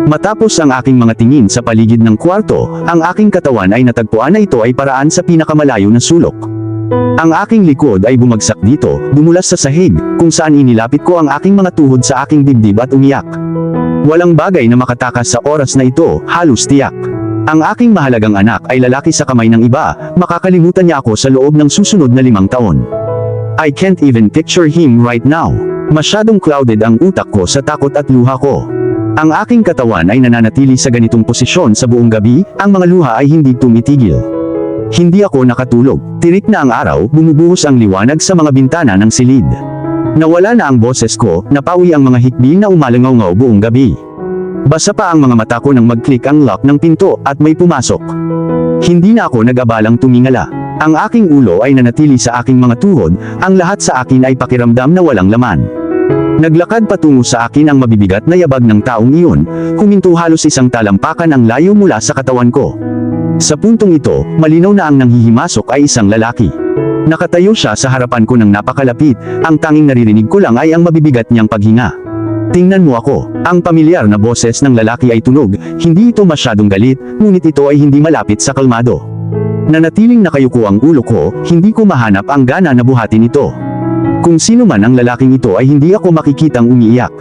Matapos ang aking mga tingin sa paligid ng kwarto, ang aking katawan ay natagpuan na ito ay paraan sa pinakamalayo na sulok. Ang aking likod ay bumagsak dito, dumulas sa sahig, kung saan inilapit ko ang aking mga tuhod sa aking dibdib at umiyak. Walang bagay na makatakas sa oras na ito, halos tiyak. Ang aking mahalagang anak ay lalaki sa kamay ng iba, makakalimutan niya ako sa loob ng susunod na 5 taon. I can't even picture him right now. Masyadong clouded ang utak ko sa takot at luha ko. Ang aking katawan ay nananatili sa ganitong posisyon sa buong gabi, ang mga luha ay hindi tumitigil. Hindi ako nakatulog. Tirik na ang araw, bumubuhos ang liwanag sa mga bintana ng silid. Nawala na ang boses ko, napawi ang mga hikbi na umalangaw buong gabi. Basa pa ang mga mata ko nang mag-click ang lock ng pinto, at may pumasok. Hindi na ako nag-abalang tumingala. Ang aking ulo ay nanatili sa aking mga tuhod, ang lahat sa akin ay pakiramdam na walang laman. Naglakad patungo sa akin ang mabibigat na yabag ng taong iyon, huminto halos isang talampakan ang layo mula sa katawan ko. Sa puntong ito, malinaw na ang nanghihimasok ay isang lalaki. Nakatayo siya sa harapan ko ng napakalapit, ang tanging naririnig ko lang ay ang mabibigat niyang paghinga. Tingnan mo ako. Ang pamilyar na boses ng lalaki ay tunog, hindi ito masyadong galit, ngunit ito ay hindi malapit sa kalmado. Nanatiling nakayuko ang ulo ko, hindi ko mahanap ang gana na buhatin ito. Kung sino man ang lalaking ito ay hindi ako makikitang umiiyak.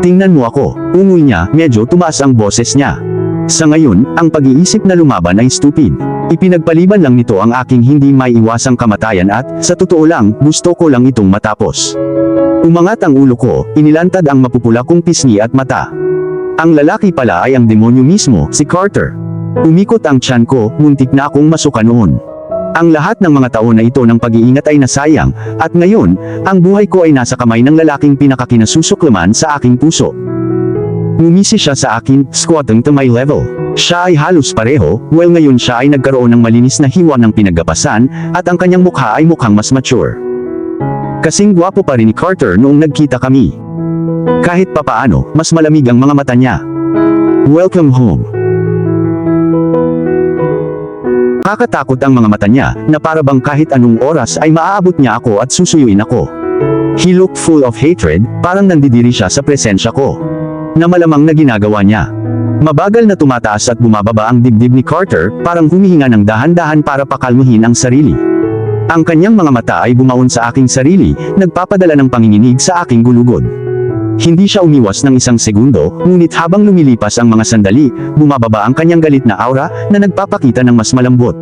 Tingnan mo ako, ungol niya, medyo tumaas ang boses niya. Sa ngayon, ang pag-iisip na lumaban ay stupid. Ipinagpaliban lang nito ang aking hindi maiiwasang kamatayan at, sa totoo lang, gusto ko lang itong matapos. Umangat ang ulo ko, inilantad ang mapupula kong pisngi at mata. Ang lalaki pala ay ang demonyo mismo, si Carter. Umikot ang tiyan ko, muntik na akong masuka noon. Ang lahat ng mga taon na ito ng pag-iingat ay nasayang, at ngayon, ang buhay ko ay nasa kamay ng lalaking pinakakinasusuklaman sa aking puso. Ngumisi siya sa akin, squatting to my level. Siya ay halos pareho, ngayon siya ay nagkaroon ng malinis na hiwa ng pinaggapasan, at ang kanyang mukha ay mukhang mas mature. Kasing gwapo pa rin ni Carter noong nagkita kami. Kahit papaano, mas malamig ang mga mata niya. Welcome home. Nakakatakot ang mga mata niya, na para bang kahit anong oras ay maaabot niya ako at susuyuin ako. He looked full of hatred, parang nandidiri siya sa presensya ko. Na malamang na ginagawa niya. Mabagal na tumataas at bumababa ang dibdib ni Carter, parang humihinga ng dahan-dahan para pakalmuhin ang sarili. Ang kanyang mga mata ay bumaon sa aking sarili, nagpapadala ng panginginig sa aking gulugod. Hindi siya umiwas ng isang segundo, ngunit habang lumilipas ang mga sandali, bumababa ang kanyang galit na aura, na nagpapakita ng mas malambot.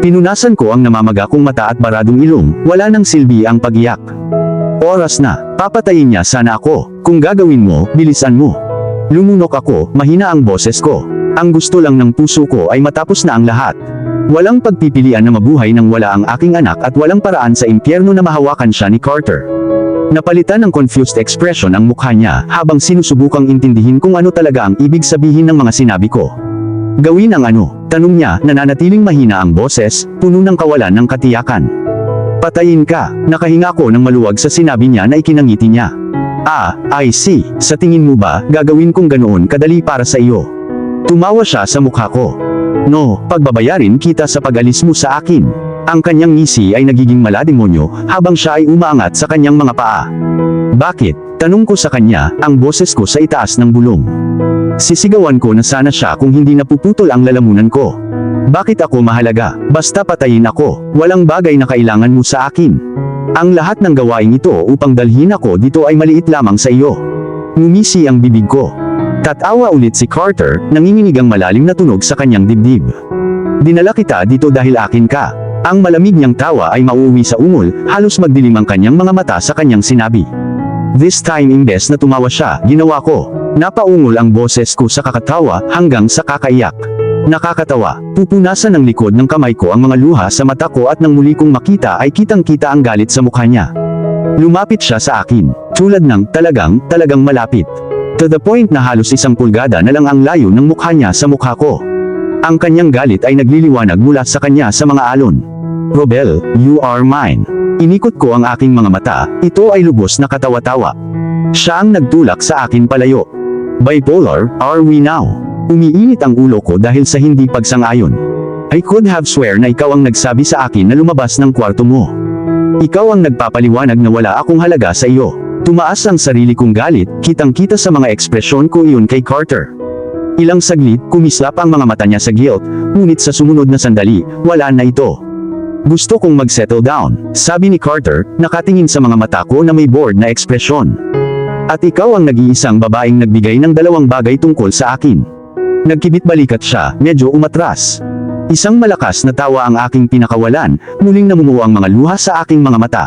Pinunasan ko ang namamaga kong mata at baradong ilong, wala nang silbi ang pag-iyak. Oras na, papatayin niya sana ako, kung gagawin mo, bilisan mo. Lumunok ako, mahina ang boses ko. Ang gusto lang ng puso ko ay matapos na ang lahat. Walang pagpipilian na mabuhay nang wala ang aking anak at walang paraan sa impyerno na mahawakan siya ni Carter. Napalitan ng confused expression ang mukha niya habang sinusubukang intindihin kung ano talaga ang ibig sabihin ng mga sinabi ko. Gawin ang ano? Tanong niya, nananatiling mahina ang boses, puno ng kawalan ng katiyakan. Patayin ka. Nakahinga ko ng maluwag sa sinabi niya na ikinangiti niya. Ah, I see. Sa tingin mo ba, gagawin kong ganoon kadali para sa iyo? Tumawa siya sa mukha ko. No, pagbabayarin kita sa pag-alis mo sa akin. Ang kanyang ngisi ay nagiging malademonyo habang siya ay umaangat sa kanyang mga paa. Bakit? Tanong ko sa kanya, ang boses ko sa itaas ng bulong. Sisigawan ko na sana siya kung hindi napuputol ang lalamunan ko. Bakit ako mahalaga? Basta patayin ako, walang bagay na kailangan mo sa akin. Ang lahat ng gawain ito upang dalhin ako dito ay maliit lamang sa iyo. Ngumisi ang bibig ko. Tatawa ulit si Carter, nanginginig ang malalim na tunog sa kanyang dibdib. Dinala kita dito dahil akin ka. Ang malamig niyang tawa ay mauuwi sa ungol, halos magdilim ang kanyang mga mata sa kanyang sinabi. This time imbes na tumawa siya, ginawa ko. Napaungol ang boses ko sa kakatawa hanggang sa kakaiyak. Nakakatawa, pupunasan ng likod ng kamay ko ang mga luha sa mata ko at nang muli kong makita ay kitang-kita ang galit sa mukha niya. Lumapit siya sa akin, tulad ng talagang malapit. To the point na halos isang pulgada na lang ang layo ng mukha niya sa mukha ko. Ang kanyang galit ay nagliliwanag mula sa kanya sa mga alon. Robel, you are mine. Inikot ko ang aking mga mata, ito ay lubos na katawa-tawa. Siya ang nagtulak sa akin palayo. Bipolar, are we now? Umiinit ang ulo ko dahil sa hindi pagsang-ayon. I could have swear na ikaw ang nagsabi sa akin na lumabas ng kwarto mo. Ikaw ang nagpapaliwanag na wala akong halaga sa iyo. Tumaas ang sarili kong galit, kitang-kita sa mga ekspresyon ko iyon kay Carter. Ilang saglit, kumislap ang mga mata niya sa guilt, ngunit sa sumunod na sandali, wala na ito. Gusto kong mag-settle down, sabi ni Carter, nakatingin sa mga mata ko na may bored na ekspresyon. At ikaw ang nag-iisang babaeng nagbigay ng dalawang bagay tungkol sa akin. Nagkibit-balikat siya, medyo umatras. Isang malakas na tawa ang aking pinakawalan, muling namumuo ang mga luha sa aking mga mata.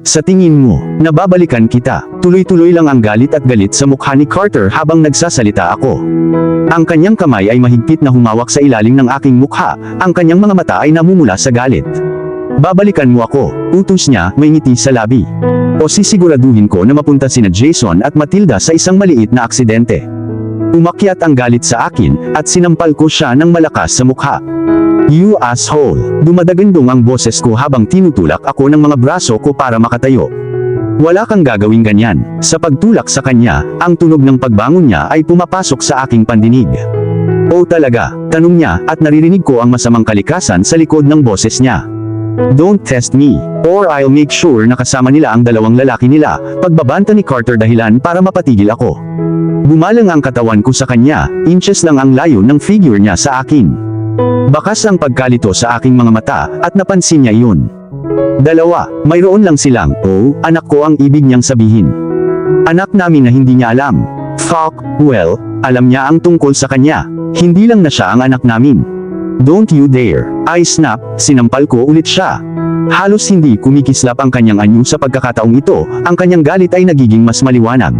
Sa tingin mo, nababalikan kita. Tuloy-tuloy lang ang galit at galit sa mukha ni Carter habang nagsasalita ako. Ang kanyang kamay ay mahigpit na humawak sa ilalim ng aking mukha, ang kanyang mga mata ay namumula sa galit. Babalikan mo ako, utos niya, may ngiti sa labi. O sisiguraduhin ko na mapunta sina Jason at Matilda sa isang maliit na aksidente. Umakyat ang galit sa akin, at sinampal ko siya ng malakas sa mukha. You asshole! Dumadagandong ang boses ko habang tinutulak ako ng mga braso ko para makatayo. Wala kang gagawing ganyan. Sa pagtulak sa kanya, ang tunog ng pagbangon niya ay pumapasok sa aking pandinig. "Oh talaga?" tanong niya, at naririnig ko ang masamang kalikasan sa likod ng boses niya. "Don't test me, or I'll make sure na kasama nila ang dalawang lalaki nila," pagbabanta ni Carter dahilan para mapatigil ako. Bumalang ang katawan ko sa kanya, inches lang ang layo ng figure niya sa akin. Bakas ang pagkalito sa aking mga mata, at napansin niya iyon. Dalawa, mayroon lang silang, "Oh, anak ko" ang ibig niyang sabihin. Anak namin na hindi niya alam. Fuck, well, alam niya ang tungkol sa kanya. Hindi lang na siya ang anak namin. "Don't you dare." I snap, sinampal ko ulit siya. Halos hindi kumikislap ang kanyang anyo sa pagkakataong ito, ang kanyang galit ay nagiging mas maliwanag.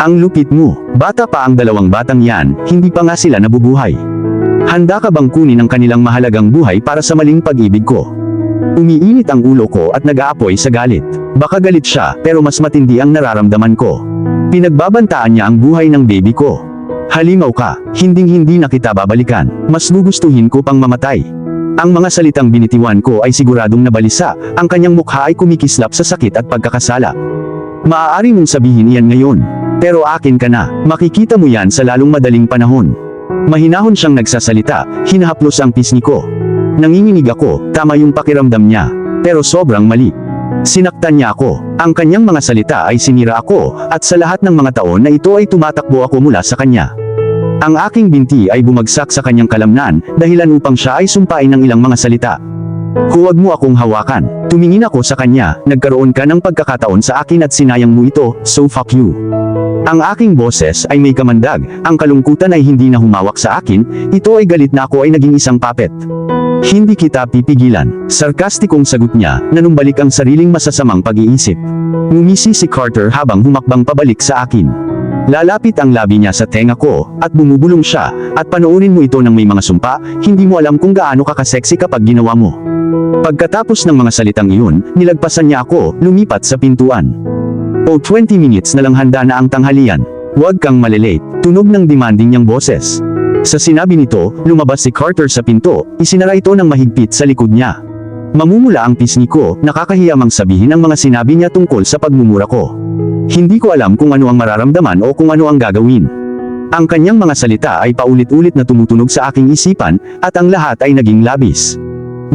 "Ang lupit mo, bata pa ang dalawang batang yan, hindi pa nga sila nabubuhay. Handa ka bang kunin ang kanilang mahalagang buhay para sa maling pag-ibig ko?" Umiinit ang ulo ko at nag-aapoy sa galit. Baka galit siya, pero mas matindi ang nararamdaman ko. Pinagbabantaan niya ang buhay ng baby ko. "Halimaw ka, hinding-hindi na kita babalikan. Mas gugustuhin ko pang mamatay." Ang mga salitang binitiwan ko ay siguradong nabalisa, ang kanyang mukha ay kumikislap sa sakit at pagkakasala. "Maaari mong sabihin iyan ngayon. Pero akin ka na, makikita mo yan sa lalong madaling panahon." Mahinahon siyang nagsasalita, hinahaplos ang pisngi ko. Nanginginig ako, tama yung pakiramdam niya. Pero sobrang mali. Sinaktan niya ako. Ang kanyang mga salita ay sinira ako, at sa lahat ng mga taon na ito ay tumatakbo ako mula sa kanya. Ang aking binti ay bumagsak sa kanyang kalamnan, dahilan upang siya ay sumpain ng ilang mga salita. "Huwag mo akong hawakan." Tumingin ako sa kanya, "Nagkaroon ka ng pagkakataon sa akin at sinayang mo ito, so fuck you." Ang aking boses ay may kamandag, ang kalungkutan ay hindi na humawak sa akin, ito ay galit na ako ay naging isang puppet. "Hindi kita pipigilan." Sarkastikong sagot niya, nanumbalik ang sariling masasamang pag-iisip. Ngumisi si Carter habang humakbang pabalik sa akin. Lalapit ang labi niya sa tenga ko, at bumubulong siya, "At panoorin mo ito ng may mga sumpa, hindi mo alam kung gaano ka kaseksi kapag ginawa mo." Pagkatapos ng mga salitang iyon, nilagpasan niya ako, lumipat sa pintuan. "Oh, 20 minutes na lang handa na ang tanghalian. Huwag kang malilate," tunog ng demanding niyang boses. Sa sinabi nito, lumabas si Carter sa pinto, isinara ito ng mahigpit sa likod niya. Mamumula ang pisngi ko, nakakahiyamang sabihin ang mga sinabi niya tungkol sa pagmumura ko. Hindi ko alam kung ano ang mararamdaman o kung ano ang gagawin. Ang kanyang mga salita ay paulit-ulit na tumutunog sa aking isipan, at ang lahat ay naging labis.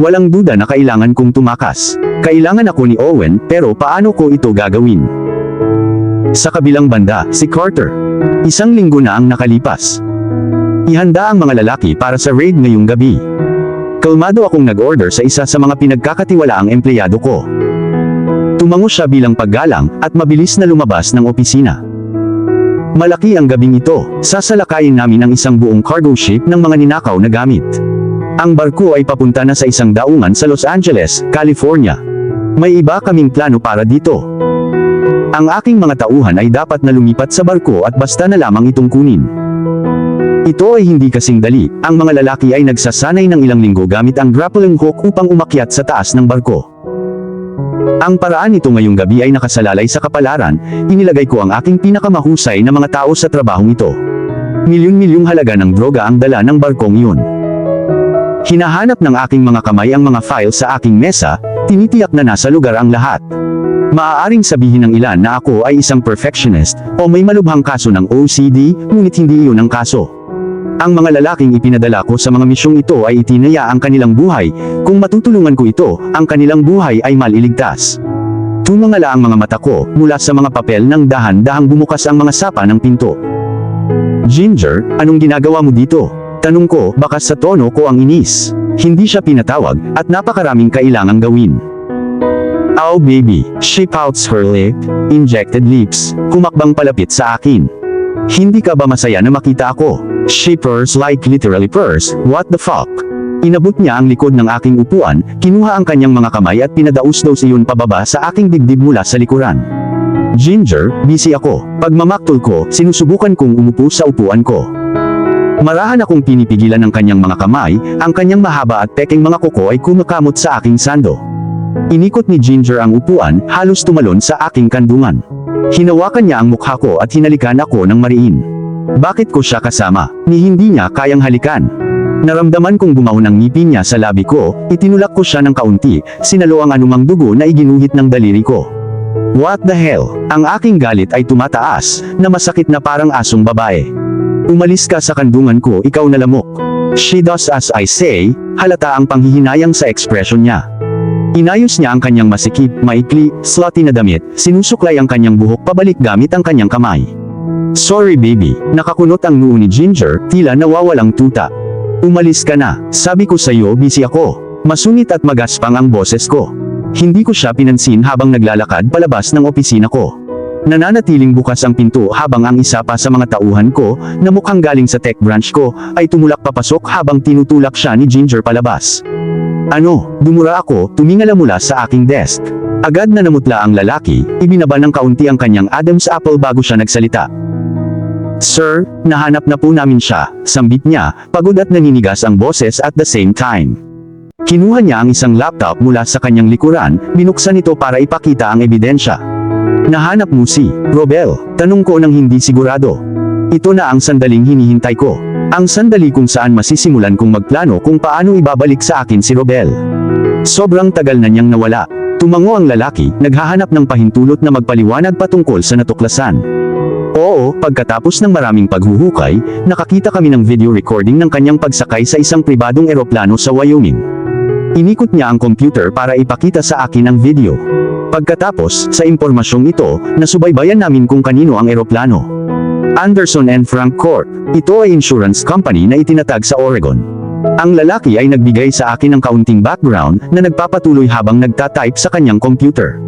Walang duda na kailangan kong tumakas. Kailangan ako ni Owen, pero paano ko ito gagawin? Sa kabilang banda, si Carter. 1 linggo na ang nakalipas. Ihanda ang mga lalaki para sa raid ngayong gabi. Kalmado akong nag-order sa isa sa mga pinagkakatiwalaang empleyado ko. Tumango siya bilang paggalang, at mabilis na lumabas ng opisina. Malaki ang gabing ito, sasalakayin namin ang isang buong cargo ship ng mga ninakaw na gamit. Ang barko ay papunta na sa isang daungan sa Los Angeles, California. May iba kaming plano para dito. Ang aking mga tauhan ay dapat na lumipat sa barko at basta na lamang itong kunin. Ito ay hindi kasing dali, ang mga lalaki ay nagsasanay ng ilang linggo gamit ang grappling hook upang umakyat sa taas ng barko. Ang paraan nito ngayong gabi ay nakasalalay sa kapalaran, inilagay ko ang aking pinakamahusay na mga tao sa trabahong ito. Milyon-milyong halaga ng droga ang dala ng barkong iyon. Hinahanap ng aking mga kamay ang mga file sa aking mesa, tinitiyak na nasa lugar ang lahat. Maaaring sabihin ng ilan na ako ay isang perfectionist, o may malubhang kaso ng OCD, ngunit hindi iyon ang kaso. Ang mga lalaking ipinadala ko sa mga misyong ito ay itinaya ang kanilang buhay, kung matutulungan ko ito, ang kanilang buhay ay maliligtas. Tumangala ang mga mata ko, mula sa mga papel ng dahan-dahang bumukas ang mga sapa ng pinto. "Ginger, anong ginagawa mo dito?" Tanong ko, bakas sa tono ko ang inis. Hindi siya pinatawag, at napakaraming kailangang gawin. "Oh baby," she pouts her lip, injected lips, kumakbang palapit sa akin. "Hindi ka ba masaya na makita ako?" She purrs, like literally purrs, "What the fuck?" Inabot niya ang likod ng aking upuan, kinuha ang kanyang mga kamay at pinadaos-daos iyon pababa sa aking dibdib mula sa likuran. "Ginger, busy ako." Pagmamaktol ko, sinusubukan kong umupo sa upuan ko. Marahan akong pinipigilan ng kanyang mga kamay, ang kanyang mahaba at peking mga kuko ay kumakamot sa aking sando. Inikot ni Ginger ang upuan, halos tumalon sa aking kandungan. Hinawakan niya ang mukha ko at hinalikan ako ng mariin. Bakit ko siya kasama? Ni hindi niya kayang halikan. Naramdaman kong bumaon ang ngipin niya sa labi ko, itinulak ko siya ng kaunti, sinalo ang anumang dugo na iginuhit ng daliri ko. What the hell? Ang aking galit ay tumataas, na masakit na parang asong babae. Umalis ka sa kandungan ko, ikaw na lamok. She does as I say, halata ang panghihinayang sa ekspresyon niya. Inayos niya ang kanyang masikip, maikli, slutty na damit, sinusuklay ang kanyang buhok pabalik gamit ang kanyang kamay. Sorry baby, nakakunot ang noo ni Ginger, tila nawawalang tuta. Umalis ka na, sabi ko sa'yo busy ako. Masunit at magaspang ang boses ko. Hindi ko siya pinansin habang naglalakad palabas ng opisina ko. Nananatiling bukas ang pinto habang ang isa pa sa mga tauhan ko, na mukhang galing sa tech branch ko, ay tumulak papasok habang tinutulak siya ni Ginger palabas. Ano, dumura ako, tumingala mula sa aking desk. Agad na namutla ang lalaki, ibinaba ng kaunti ang kanyang Adam's apple bago siya nagsalita. Sir, nahanap na po namin siya, sambit niya, pagod at naninigas ang boses at the same time. Kinuha niya ang isang laptop mula sa kanyang likuran, binuksan ito para ipakita ang ebidensya. Nahanap mo si Robel? Tanong ko nang hindi sigurado. Ito na ang sandaling hinihintay ko. Ang sandali kung saan masisimulan kong magplano kung paano ibabalik sa akin si Robel. Sobrang tagal na niyang nawala. Tumango ang lalaki, naghahanap ng pahintulot na magpaliwanag patungkol sa natuklasan. Oo, pagkatapos ng maraming paghuhukay, nakakita kami ng video recording ng kanyang pagsakay sa isang pribadong eroplano sa Wyoming. Inikot niya ang computer para ipakita sa akin ang video. Pagkatapos, sa impormasyong ito, nasubaybayan namin kung kanino ang eroplano. Anderson and Frank Corp. Ito ay insurance company na itinatag sa Oregon. Ang lalaki ay nagbigay sa akin ng kaunting background na nagpapatuloy habang nagtatype sa kanyang computer.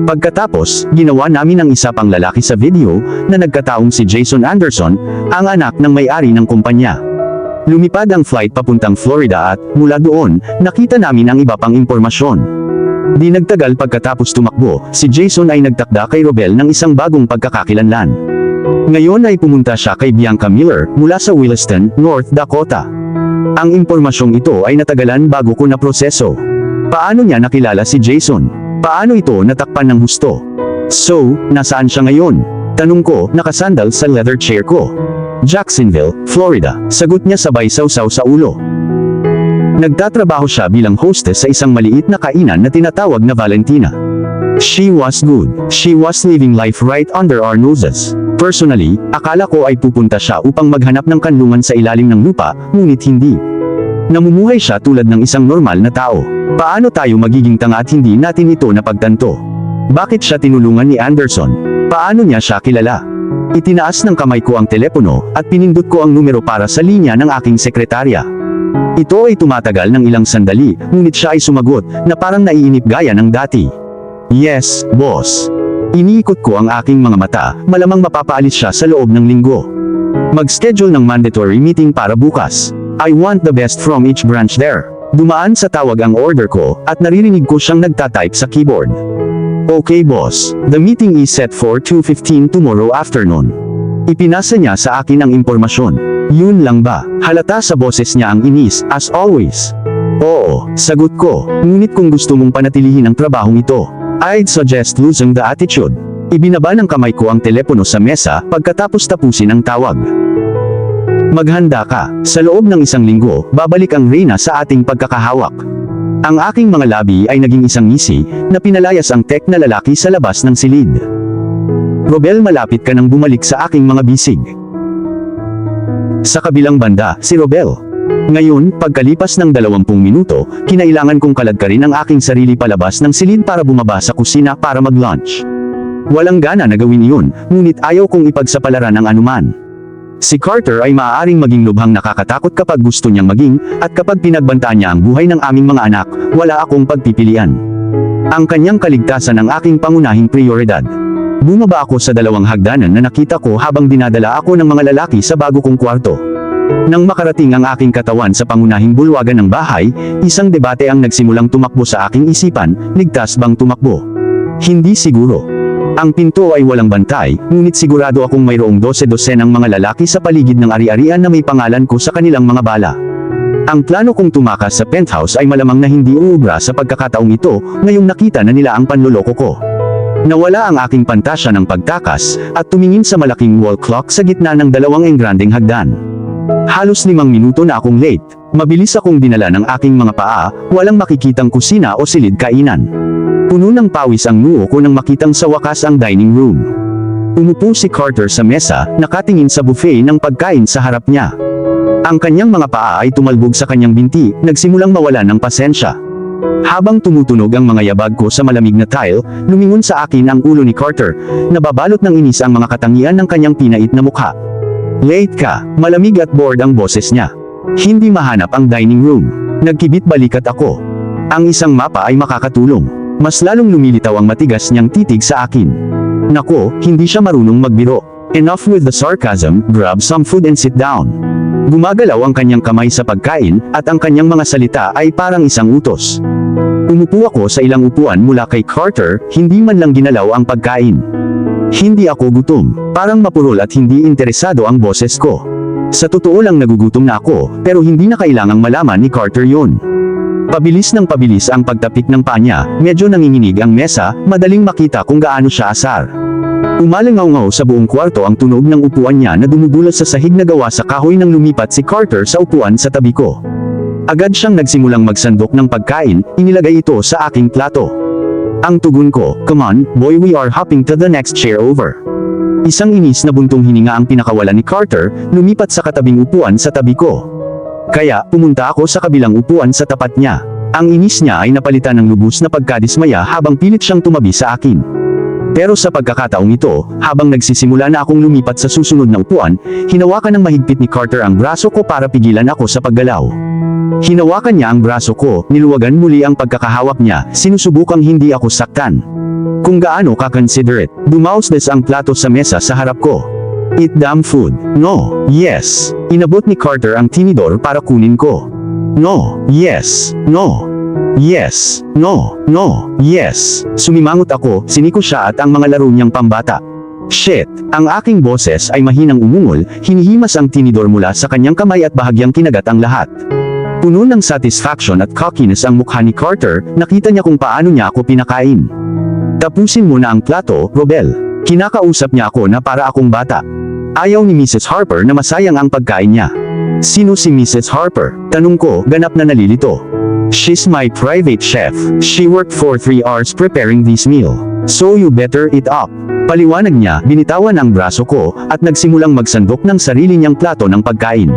Pagkatapos, ginawa namin ang isa pang lalaki sa video, na nagkataong si Jason Anderson, ang anak ng may-ari ng kumpanya. Lumipad ang flight papuntang Florida at, mula doon, nakita namin ang iba pang impormasyon. Di nagtagal pagkatapos tumakbo, si Jason ay nagtakda kay Robel ng isang bagong pagkakakilanlan. Ngayon ay pumunta siya kay Bianca Miller, mula sa Williston, North Dakota. Ang impormasyong ito ay natagalan bago ko naproseso. Paano niya nakilala si Jason? Paano ito natakpan ng husto? So, nasaan siya ngayon? Tanong ko, nakasandal sa leather chair ko. Jacksonville, Florida, sagot niya sabay sausaw sa ulo. Nagtatrabaho siya bilang hostess sa isang maliit na kainan na tinatawag na Valentina. She was good. She was living life right under our noses. Personally, akala ko ay pupunta siya upang maghanap ng kanlungan sa ilalim ng lupa, ngunit hindi. Namumuhay siya tulad ng isang normal na tao. Paano tayo magiging tanga at hindi natin ito napagtanto? Bakit siya tinulungan ni Anderson? Paano niya siya kilala? Itinaas ng kamay ko ang telepono, at pinindot ko ang numero para sa linya ng aking sekretarya. Ito ay tumatagal ng ilang sandali, ngunit siya ay sumagot, na parang naiinip gaya ng dati. Yes, boss. Iniikot ko ang aking mga mata, malamang mapapaalis siya sa loob ng linggo. Mag-schedule ng mandatory meeting para bukas. I want the best from each branch there. Dumaan sa tawag ang order ko, at naririnig ko siyang nagtatype sa keyboard. Okay boss, the meeting is set for 2:15 tomorrow afternoon. Ipinasa niya sa akin ang impormasyon. Yun lang ba? Halata sa boses niya ang inis, as always. Oo, sagot ko, ngunit kung gusto mong panatilihin ang trabahong ito, I'd suggest losing the attitude. Ibinaba ng kamay ko ang telepono sa mesa, pagkatapos tapusin ang tawag. Maghanda ka, sa loob ng isang linggo, babalik ang Reyna sa ating pagkakahawak. Ang aking mga labi ay naging isang ngisi, na pinalayas ang tech na lalaki sa labas ng silid. Robel, malapit ka nang bumalik sa aking mga bisig. Sa kabilang banda, si Robel. Ngayon, pagkalipas ng 20 minuto, kinailangan kong kaladkarin ang aking sarili palabas ng silid para bumaba sa kusina para mag-lunch. Walang gana na gawin iyon, ngunit ayaw kong ipagsapalaran ang anuman. Si Carter ay maaaring maging lubhang nakakatakot kapag gusto niyang maging, at kapag pinagbantaan niya ang buhay ng aming mga anak, wala akong pagpipilian. Ang kanyang kaligtasan ang aking pangunahing prioridad. Bumaba ako sa 2 hagdanan na nakita ko habang dinadala ako ng mga lalaki sa bago kong kwarto. Nang makarating ang aking katawan sa pangunahing bulwagan ng bahay, isang debate ang nagsimulang tumakbo sa aking isipan, ligtas bang tumakbo? Hindi siguro. Ang pinto ay walang bantay, ngunit sigurado akong mayroong 12-dosenang mga lalaki sa paligid ng ari-arian na may pangalan ko sa kanilang mga bala. Ang plano kong tumakas sa penthouse ay malamang na hindi uubra sa pagkakataong ito, ngayong nakita na nila ang panloloko ko. Nawala ang aking pantasya ng pagtakas, at tumingin sa malaking wall clock sa gitna ng 2 engrandeng hagdan. Halos 5 minuto na akong late. Mabilis akong dinala ng aking mga paa, walang makikitang kusina o silid kainan. Puno ng pawis ang noo ko nang makitang sa wakas ang dining room. Umupo si Carter sa mesa, nakatingin sa buffet ng pagkain sa harap niya. Ang kanyang mga paa ay tumalbog sa kanyang binti, nagsimulang mawala ng pasensya. Habang tumutunog ang mga yabag ko sa malamig na tile, lumingon sa akin ang ulo ni Carter, nababalot ng inis ang mga katangian ng kanyang pinait na mukha. Late ka, malamig at bored ang boses niya. Hindi mahanap ang dining room. Nagkibit balikat ako. Ang isang mapa ay makakatulong. Mas lalong lumilitaw ang matigas niyang titig sa akin. Nako, hindi siya marunong magbiro. Enough with the sarcasm, grab some food and sit down. Gumagalaw ang kanyang kamay sa pagkain, at ang kanyang mga salita ay parang isang utos. Umupo ako sa ilang upuan mula kay Carter, hindi man lang ginalaw ang pagkain. Hindi ako gutom, parang mapurol at hindi interesado ang boses ko. Sa totoo lang nagugutom na ako, pero hindi na kailangang malaman ni Carter yun. Pabilis ng pabilis ang pagtapik ng paa niya, medyo nanginginig ang mesa, madaling makita kung gaano siya asar. Umalangaw-ngaw sa buong kwarto ang tunog ng upuan niya na dumudulas sa sahig na gawa sa kahoy nang lumipat si Carter sa upuan sa tabi ko. Agad siyang nagsimulang magsandok ng pagkain, inilagay ito sa aking plato. Ang tugon ko, "Come on, boy, we are hopping to the next chair over." Isang inis na buntong hininga ang pinakawalan ni Carter, lumipat sa katabing upuan sa tabi ko. Kaya, pumunta ako sa kabilang upuan sa tapat niya. Ang inis niya ay napalitan ng lubos na pagkadismaya habang pilit siyang tumabi sa akin. Pero sa pagkakataong ito, habang nagsisimula na akong lumipat sa susunod na upuan, hinawakan ng mahigpit ni Carter ang braso ko para pigilan ako sa paggalaw. Hinawakan niya ang braso ko, niluwagan muli ang pagkakahawak niya, sinusubukang hindi ako saktan. Kung gaano ka-considerate, bumausdes ang plato sa mesa sa harap ko. "Eat damn food." "No." "Yes." Inabot ni Carter ang tinidor para kunin ko. "No." "Yes." "No." "Yes." "No." "No." "Yes." Sumimangot ako, siniko siya at ang mga laro niyang pambata. "Shit." Ang aking boses ay mahinang umungol, hinihimas ang tinidor mula sa kanyang kamay at bahagyang kinagat ang lahat. Puno ng satisfaction at cockiness ang mukha ni Carter, nakita niya kung paano niya ako pinakain. "Tapusin mo na ang plato, Robel." Kinakausap niya ako na para akong bata. Ayaw ni Mrs. Harper na masayang ang pagkain niya. "Sino si Mrs. Harper?" Tanong ko, ganap na nalilito. "She's my private chef. She worked for 3 hours preparing this meal. So you better eat up." Paliwanag niya, binitawan ang braso ko, at nagsimulang magsandok ng sarili niyang plato ng pagkain.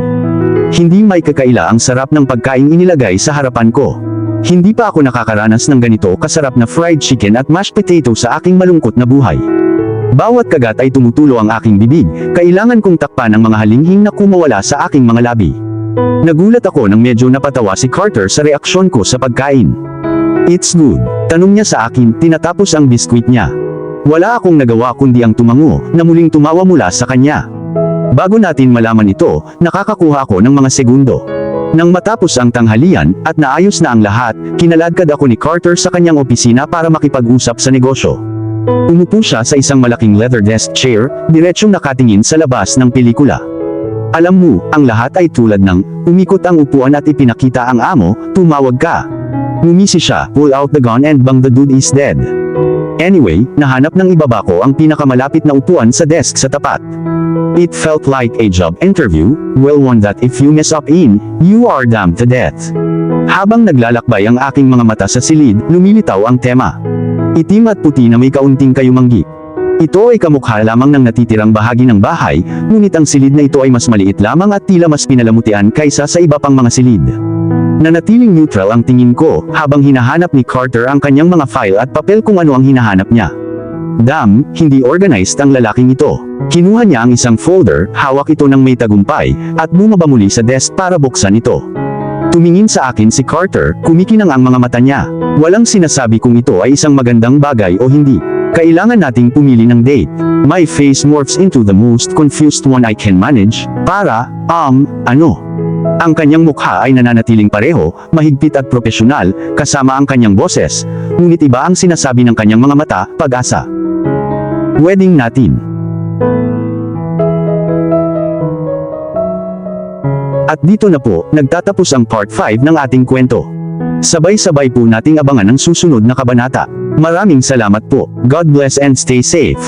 Hindi may kakaila ang sarap ng pagkain inilagay sa harapan ko. Hindi pa ako nakakaranas ng ganito kasarap na fried chicken at mashed potato sa aking malungkot na buhay. Bawat kagat ay tumutulo ang aking bibig, kailangan kong takpan ang mga halinghing na kumawala sa aking mga labi. Nagulat ako nang medyo napatawa si Carter sa reaksyon ko sa pagkain. "It's good." Tanong niya sa akin, tinatapos ang biskwit niya. Wala akong nagawa kundi ang tumango, na muling tumawa mula sa kanya. Bago natin malaman ito, nakakakuha ako ng mga segundo. Nang matapos ang tanghalian, at naayos na ang lahat, kinaladkad ako ni Carter sa kanyang opisina para makipag-usap sa negosyo. Umupo siya sa isang malaking leather desk chair, diretsyong nakatingin sa labas ng pelikula. Alam mo, ang lahat ay tulad ng, umikot ang upuan at ipinakita ang amo, "Tumawag ka." Ngumisi siya, "Pull out the gun and bang the dude is dead." Anyway, nahanap ng ibaba ko ang pinakamalapit na upuan sa desk sa tapat. It felt like a job interview, well one that if you mess up in, you are damned to death. Habang naglalakbay ang aking mga mata sa silid, lumilitaw ang tema. Itim at puti na may kaunting kayumanggi. Ito ay kamukha lamang ng natitirang bahagi ng bahay, ngunit ang silid na ito ay mas maliit lamang at tila mas pinalamutian kaysa sa iba pang mga silid. Nanatiling neutral ang tingin ko, habang hinahanap ni Carter ang kanyang mga file at papel kung ano ang hinahanap niya. Damn, hindi organized ang lalaking ito. Kinuha niya ang isang folder, hawak ito ng may tagumpay, at bumaba muli sa desk para buksan ito. Tumingin sa akin si Carter, kumikinang ang mga mata niya. Walang sinasabi kung ito ay isang magandang bagay o hindi. Kailangan nating pumili ng date. My face morphs into the most confused one I can manage, para, ano? Ang kanyang mukha ay nananatiling pareho, mahigpit at propesyonal, kasama ang kanyang boses, ngunit iba ang sinasabi ng kanyang mga mata, pag-asa. Wedding natin. At dito na po, nagtatapos ang part 5 ng ating kwento. Sabay-sabay po nating abangan ang susunod na kabanata. Maraming salamat po. God bless and stay safe.